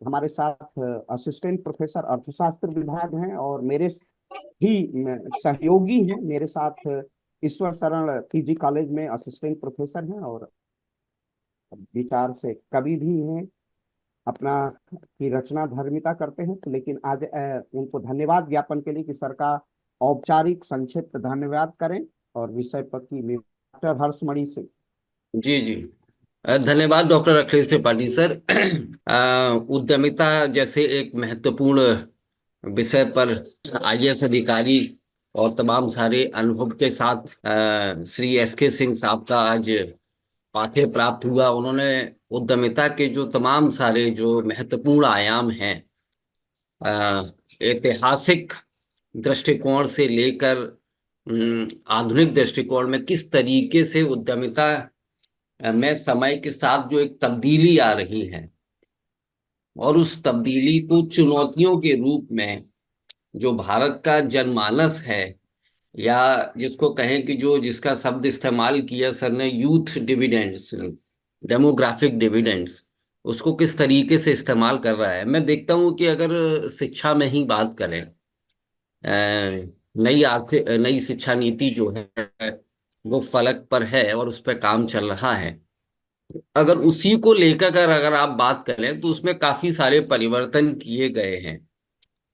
हमारे साथ असिस्टेंट प्रोफेसर अर्थशास्त्र विभाग हैं, और मेरे ही सहयोगी हैं मेरे साथ, ईश्वर शरण पीजी कॉलेज में असिस्टेंट प्रोफेसर हैं, और विचार से कवि भी हैं। अपना की रचना धर्मिता करते हैं। तो लेकिन आज उनको धन्यवाद ज्ञापन के लिए कि सर का औपचारिक संक्षिप्त धन्यवाद करें और विषय पर की डॉक्टर हर्षमणि से। जी जी। धन्यवाद डॉक्टर अखिलेश त्रिपाठी सर। उद्यमिता जैसे एक महत्वपूर्ण विषय पर आईएएस अधिकारी और तमाम सारे अनुभव के साथ श्री एसके सिंह साहब का आज पाथेय प्राप्त हुआ। उन्होंने उद्यमिता के जो तमाम सारे जो महत्वपूर्ण आयाम हैं, ऐतिहासिक दृष्टिकोण से लेकर आधुनिक दृष्टिकोण में किस तरीके से उद्यमिता में समय के साथ जो एक तब्दीली आ रही है और उस तब्दीली को चुनौतियों के रूप में जो भारत का जनमानस है, या जिसको कहें कि जो जिसका शब्द इस्तेमाल किया सर ने, यूथ डिविडेंड्स, डेमोग्राफिक डिविडेंड्स, उसको किस तरीके से इस्तेमाल कर रहा है। मैं देखता हूं कि अगर शिक्षा में ही बात करें, नई शिक्षा नीति जो है वो फलक पर है और उस पर काम चल रहा है। अगर उसी को लेकर अगर आप बात करें तो उसमें काफी सारे परिवर्तन किए गए हैं,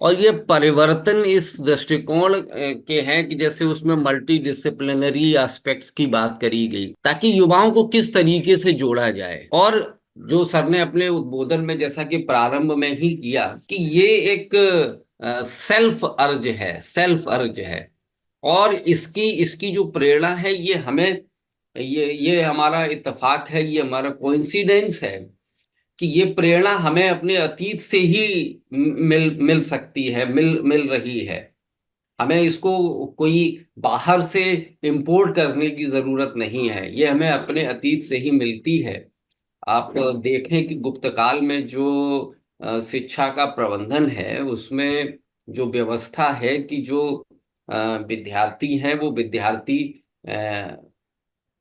और ये परिवर्तन इस दृष्टिकोण के हैं कि जैसे उसमें मल्टी डिसिप्लिनरी एस्पेक्ट्स की बात करी गई, ताकि युवाओं को किस तरीके से जोड़ा जाए। और जो सर ने अपने उद्बोधन में जैसा कि प्रारंभ में ही किया कि ये एक सेल्फ अर्ज है, और इसकी इसकी जो प्रेरणा है ये हमें, ये हमारा इत्तेफाक है, ये हमारा कोइंसिडेंस है कि ये प्रेरणा हमें अपने अतीत से ही मिल मिल सकती है, मिल रही है। हमें इसको कोई बाहर से इंपोर्ट करने की जरूरत नहीं है, ये हमें अपने अतीत से ही मिलती है। आप देखें कि गुप्त काल में जो शिक्षा का प्रबंधन है उसमें जो व्यवस्था है कि जो विद्यार्थी हैं वो विद्यार्थी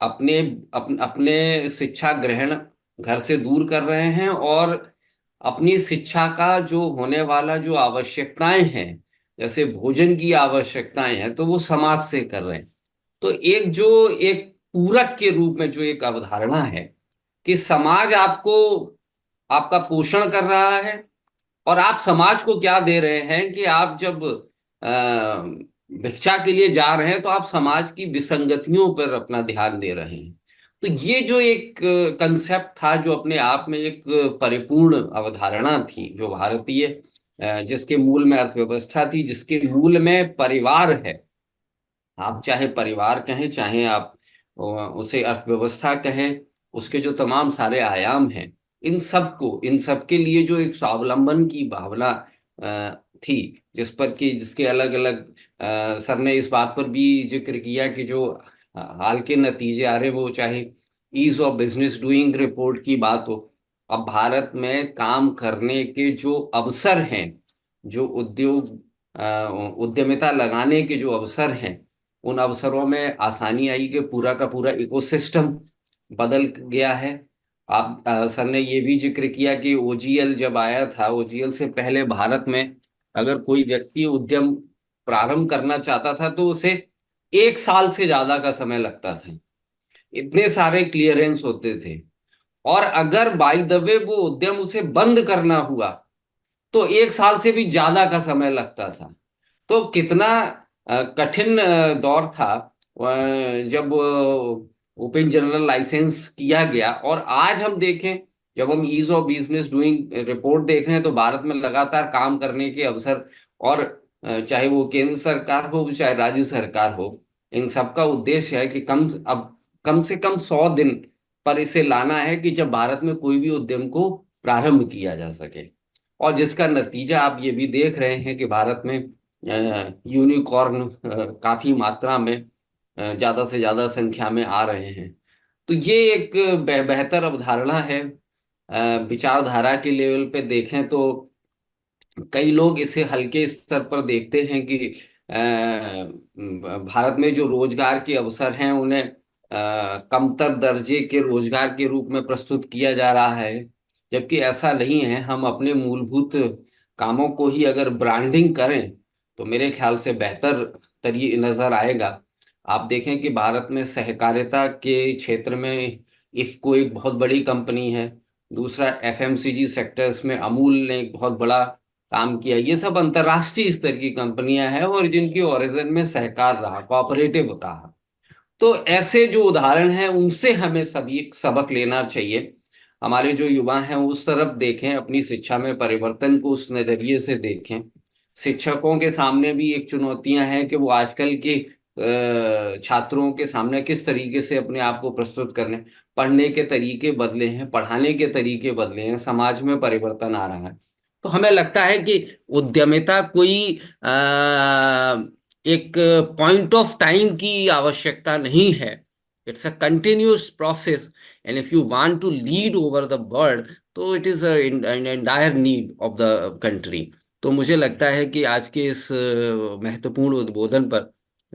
अपने अपने शिक्षा ग्रहण घर से दूर कर रहे हैं, और अपनी शिक्षा का जो होने वाला जो आवश्यकताएं हैं, जैसे भोजन की आवश्यकताएं हैं, तो वो समाज से कर रहे हैं। तो एक पूरक के रूप में जो एक अवधारणा है कि समाज आपको आपका पोषण कर रहा है, और आप समाज को क्या दे रहे हैं कि आप जब भिक्षा के लिए जा रहे हैं तो आप समाज की विसंगतियों पर अपना ध्यान दे रहे हैं। तो ये जो एक कंसेप्ट था, जो अपने आप में एक परिपूर्ण अवधारणा थी, जो भारतीय जिसके मूल में अर्थव्यवस्था थी, जिसके मूल में परिवार है, आप चाहे परिवार कहें चाहे आप उसे अर्थव्यवस्था कहें, उसके जो तमाम सारे आयाम हैं, इन सब के लिए जो एक स्वावलंबन की भावना थी, जिस पर कि जिसके अलग अलग सर ने इस बात पर भी जिक्र किया कि जो हाल के नतीजे आ रहे, वो चाहे ease of business doing report की बात हो, अब भारत में काम करने के जो अवसर हैं, जो उद्यमिता लगाने के जो अवसर हैं, उन अवसरों में आसानी आई कि पूरा का पूरा इकोसिस्टम बदल गया है। आप सर ने ये भी जिक्र किया कि ओजीएल जब आया था, ओजीएल से पहले भारत में अगर कोई व्यक्ति उद्यम प्रारंभ करना चाहता था तो उसे 1 साल से ज्यादा का समय लगता था, इतने सारे क्लियरेंस होते थे। और अगर बाय द वे वो उद्यम उसे बंद करना हुआ तो 1 साल से भी ज्यादा का समय लगता था। तो कितना कठिन दौर था जब ओपन जनरल लाइसेंस किया गया। और आज हम देखें, जब हम ease of business doing report देख रहे हैं, तो भारत में लगातार काम करने के अवसर, और चाहे वो केंद्र सरकार हो चाहे राज्य सरकार हो, इन सबका उद्देश्य है कि कम से कम 100 दिन पर इसे लाना है कि जब भारत में कोई भी उद्यम को प्रारंभ किया जा सके। और जिसका नतीजा आप ये भी देख रहे हैं कि भारत में यूनिकॉर्न काफी मात्रा में ज्यादा से ज्यादा संख्या में आ रहे हैं। तो ये एक बेहतर अवधारणा है। विचारधारा के लेवल पे देखें तो कई लोग इसे हल्के स्तर पर देखते हैं कि भारत में जो रोजगार के अवसर हैं उन्हें कमतर दर्जे के रोजगार के रूप में प्रस्तुत किया जा रहा है, जबकि ऐसा नहीं है। हम अपने मूलभूत कामों को ही अगर ब्रांडिंग करें तो मेरे ख्याल से बेहतर तरी नजर आएगा। आप देखें कि भारत में सहकारिता के क्षेत्र में इफ्को एक बहुत बड़ी कंपनी है, दूसरा एफएमसीजी सेक्टर्स में अमूल ने एक बहुत बड़ा काम किया। ये सब अंतर्राष्ट्रीय स्तर की कंपनियां हैं और जिनकी ओरिजिन में सहकार रहा, कोऑपरेटिव रहा। तो ऐसे जो उदाहरण हैं उनसे हमें सभी सबक लेना चाहिए। हमारे जो युवा हैं उस तरफ देखें, अपनी शिक्षा में परिवर्तन को उस नजरिए से देखें। शिक्षकों के सामने भी एक चुनौतियां हैं कि वो आजकल के छात्रों के सामने किस तरीके से अपने आप को प्रस्तुत करने। पढ़ने के तरीके बदले हैं, पढ़ाने के तरीके बदले हैं, समाज में परिवर्तन आ रहा है। तो हमें लगता है कि उद्यमिता कोई एक पॉइंट ऑफ टाइम की आवश्यकता नहीं है। It's a continuous process, and if you want to lead over the world, तो it is entire need of the country. तो मुझे लगता है कि आज के इस महत्वपूर्ण उद्बोधन पर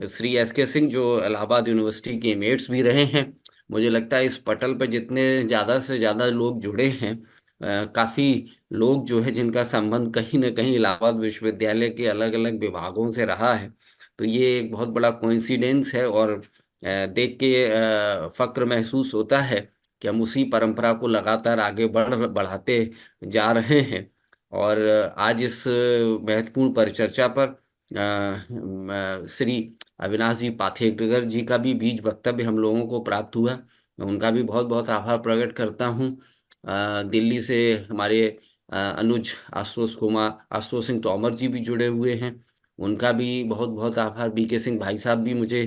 श्री एस के सिंह, जो इलाहाबाद यूनिवर्सिटी के मेट्स भी रहे हैं, मुझे लगता है इस पटल पर जितने ज़्यादा से ज़्यादा लोग जुड़े हैं, काफ़ी लोग जो है जिनका संबंध कहीं ना कहीं इलाहाबाद विश्वविद्यालय के अलग अलग विभागों से रहा है, तो ये एक बहुत बड़ा कोइंसिडेंस है। और देख के फक्र महसूस होता है कि हम उसी परंपरा को लगातार आगे बढ़ाते जा रहे हैं। और आज इस महत्वपूर्ण परिचर्चा पर श्री अविनाश जी पाथेकर जी का भी बीज वक्तव्य हम लोगों को प्राप्त हुआ। मैं उनका भी बहुत बहुत आभार प्रकट करता हूँ। दिल्ली से हमारे अनुज आशुतोष सिंह तोमर जी भी जुड़े हुए हैं, उनका भी बहुत बहुत आभार। बीके सिंह भाई साहब भी मुझे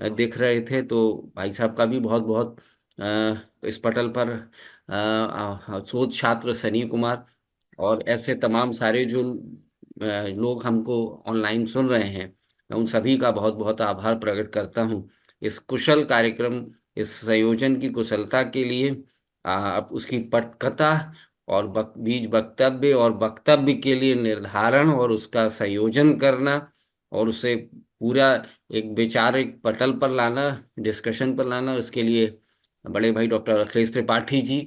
दिख रहे थे, तो भाई साहब का भी बहुत बहुत इस पटल पर शोध छात्र सनी कुमार और ऐसे तमाम सारे जो लोग हमको ऑनलाइन सुन रहे हैं, मैं उन सभी का बहुत बहुत आभार प्रकट करता हूँ। इस कुशल कार्यक्रम, इस संयोजन की कुशलता के लिए, अब उसकी पटकथा और बीज वक्तव्य और वक्तव्य के लिए निर्धारण और उसका संयोजन करना और उसे पूरा एक विचार एक पटल पर लाना, डिस्कशन पर लाना, उसके लिए बड़े भाई डॉक्टर अखिलेश त्रिपाठी जी,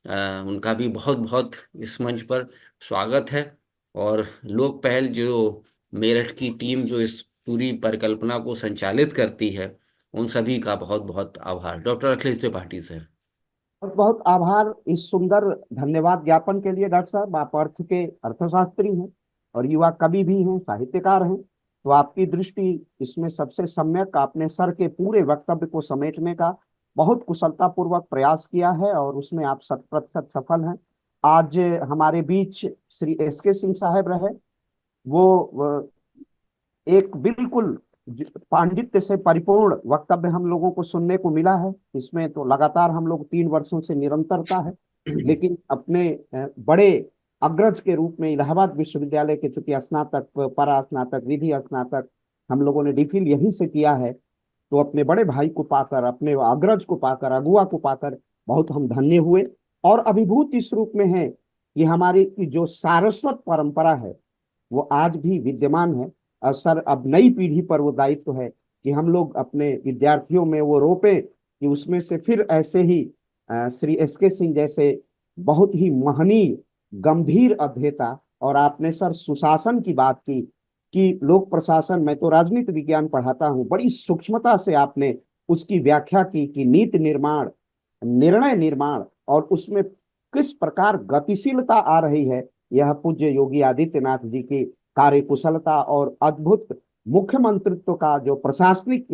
उनका भी बहुत बहुत इस मंच पर स्वागत है। और लोक पहल जो मेरठ की टीम जो इस पूरी परिकल्पना को संचालित करती है, उन सभी का बहुत बहुत आभार। Doctor Akhilesh Tripathi sir. बहुत बहुत आभार इस सुंदर धन्यवाद ज्ञापन के लिए। डॉक्टर साहब, आप अर्थ के अर्थशास्त्री हैं और युवा कवि भी हैं, साहित्यकार हैं, तो आपकी दृष्टि इसमें सबसे सम्यक। आपने सर के पूरे वक्तव्य को समेटने का बहुत कुशलतापूर्वक प्रयास किया है और उसमें आप 100% सफल हैं। आज हमारे बीच श्री एस के सिंह साहब रहे, वो एक बिल्कुल पांडित्य से परिपूर्ण वक्तव्य हम लोगों को सुनने को मिला है। इसमें तो लगातार हम लोग 3 वर्षों से निरंतरता है, लेकिन अपने बड़े अग्रज के रूप में इलाहाबाद विश्वविद्यालय के, चूंकि स्नातक, परास्नातक, विधि स्नातक हम लोगों ने डिफिल यहीं से किया है, तो अपने बड़े भाई को पाकर, अपने अग्रज को पाकर, अगुआ को पाकर बहुत हम धन्य हुए और अभिभूत इस रूप में है कि हमारी की जो सारस्वत परंपरा है वो आज भी विद्यमान है। और सर, अब नई पीढ़ी पर वो दायित्व है कि हम लोग अपने विद्यार्थियों में वो रोपे कि उसमें से फिर ऐसे ही श्री एस के सिंह जैसे बहुत ही महनीय गंभीर अध्येता। और आपने सर सुशासन की बात की कि लोक प्रशासन, मैं तो राजनीति विज्ञान पढ़ाता हूँ, बड़ी सूक्ष्मता से आपने उसकी व्याख्या की कि नीति निर्माण, निर्णय निर्माण और उसमें किस प्रकार गतिशीलता आ रही है। यह पूज्य योगी आदित्यनाथ जी की कार्य कुशलता और अद्भुत मुख्यमंत्रित्व का जो प्रशासनिक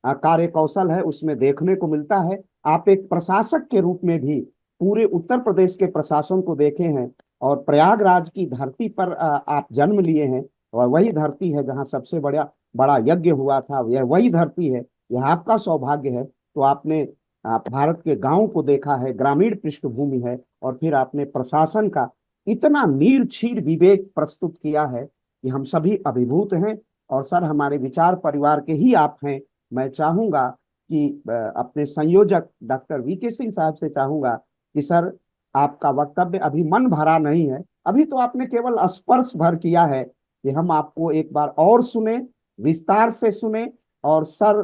कार्य कौशल है उसमें देखने को मिलता है। आप एक प्रशासक के रूप में भी पूरे उत्तर प्रदेश के प्रशासन को देखे हैं और प्रयागराज की धरती पर आप जन्म लिए हैं और वही धरती है जहाँ सबसे बड़ा बड़ा यज्ञ हुआ था, यह वही धरती है, यह आपका सौभाग्य है। तो आपने भारत के गांव को देखा है, ग्रामीण पृष्ठभूमि है, और फिर आपने प्रशासन का इतना नीरछीर विवेक प्रस्तुत किया है कि हम सभी अभिभूत हैं। और सर, हमारे विचार परिवार के ही आप हैं। मैं चाहूंगा कि अपने संयोजक डॉक्टर वीके सिंह साहब से चाहूंगा कि सर, आपका वक्तव्य अभी मन भरा नहीं है, अभी तो आपने केवल स्पर्श भर किया है, कि हम आपको एक बार और सुने, विस्तार से सुने। और सर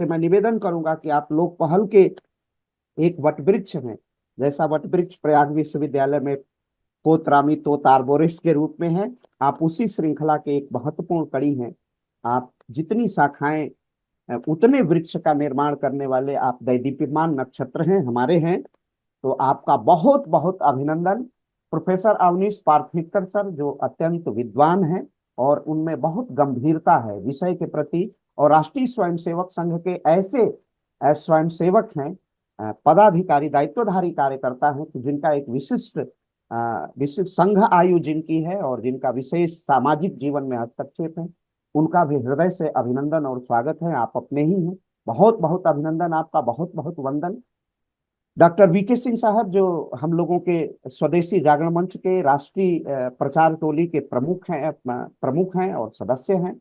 से मैं निवेदन करूंगा कि आप लोक पहल के एक वटवृक्ष हैं, जैसा वटवृक्ष प्रयाग विश्वविद्यालय में पोतरामी तोत आर्बोरिस के रूप में है, आप उसी श्रृंखला के एक महत्वपूर्ण कड़ी हैं। आप जितनी शाखाएं, उतने वृक्ष का निर्माण करने वाले आप दैदीप्यमान नक्षत्र हैं, हमारे हैं। तो आपका बहुत बहुत अभिनंदन। प्रोफेसर अवनीश पार्थिकर सर जो अत्यंत विद्वान हैं और उनमें बहुत गंभीरता है विषय के प्रति, और राष्ट्रीय स्वयंसेवक संघ के ऐसे स्वयंसेवक हैं, पदाधिकारी, दायित्वधारी कार्यकर्ता हैं कि जिनका एक विशिष्ट संघ आयु जिनकी है और जिनका विशेष सामाजिक जीवन में हस्तक्षेप है, उनका भी हृदय से अभिनंदन और स्वागत है। आप अपने ही हैं, बहुत बहुत अभिनंदन आपका, बहुत बहुत वंदन। डॉक्टर वीके सिंह साहब जो हम लोगों के स्वदेशी जागरण मंच के राष्ट्रीय प्रचार टोली के प्रमुख हैं और सदस्य हैं,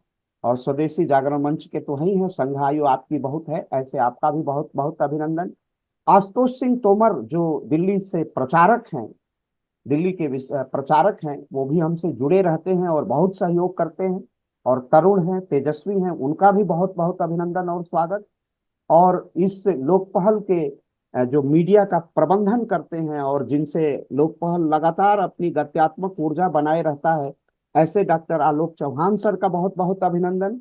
और स्वदेशी जागरण मंच के तो ही हैं, संघ आयु आपकी बहुत है, ऐसे आपका भी बहुत बहुत अभिनंदन। आशुतोष सिंह तोमर जो दिल्ली से प्रचारक हैं, दिल्ली के प्रचारक हैं, वो भी हमसे जुड़े रहते हैं और बहुत सहयोग करते हैं, और तरुण हैं, तेजस्वी हैं, उनका भी बहुत बहुत अभिनंदन और स्वागत। और इस लोकपहल के जो मीडिया का प्रबंधन करते हैं और जिनसे लोकपहल लगातार अपनी गत्यात्मक ऊर्जा बनाए रहता है, ऐसे डॉक्टर आलोक चौहान सर का बहुत बहुत अभिनंदन।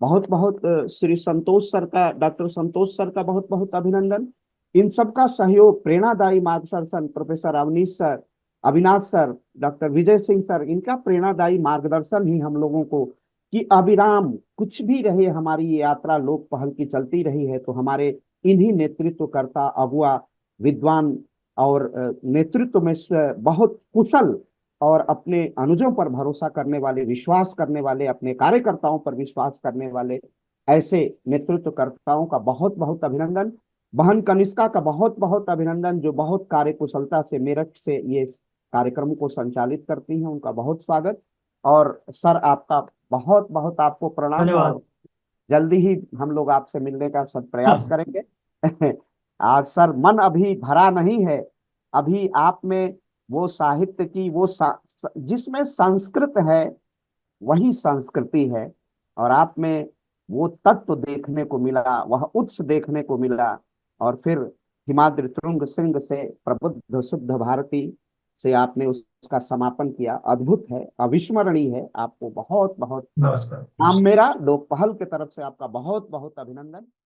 बहुत बहुत श्री संतोष सर का, डॉक्टर संतोष सर का बहुत बहुत अभिनंदन। इन सबका सहयोग, प्रेरणादायी मार्गदर्शन professor Avneesh sir, Avinash sir, doctor Vijay Singh sir, इनका प्रेरणादायी मार्गदर्शन ही हम लोगों को कि अविराम कुछ भी रहे हमारी ये यात्रा लोक पहल की चलती रही है, तो हमारे इन्हीं नेतृत्वकर्ता, अगुआ, विद्वान और नेतृत्व में बहुत कुशल और अपने अनुजों पर भरोसा करने वाले, विश्वास करने वाले, अपने कार्यकर्ताओं पर विश्वास करने वाले ऐसे नेतृत्वकर्ताओं का बहुत बहुत अभिनंदन। बहन कनिष्का का बहुत बहुत अभिनंदन, जो बहुत कार्यकुशलता से मेरठ से ये कार्यक्रम को संचालित करती हैं, उनका बहुत स्वागत। और सर आपका बहुत बहुत आपको प्रणाम, धन्यवाद। और जल्दी ही हम लोग आपसे मिलने का सद प्रयास करेंगे। आज सर मन अभी भरा नहीं है, अभी आप में वो साहित्य की जिसमें संस्कृत है वही संस्कृति है, और आप में वो तत्व देखने को मिला, वह उत्स देखने को मिला, और फिर हिमाद्रि तुंग श्रृंग से प्रबुद्ध शुद्ध भारती से आपने उसका समापन किया। अद्भुत है, अविस्मरणीय है। आपको बहुत बहुत नमस्कार। नाम मेरा लोकपहल की तरफ से आपका बहुत बहुत अभिनंदन।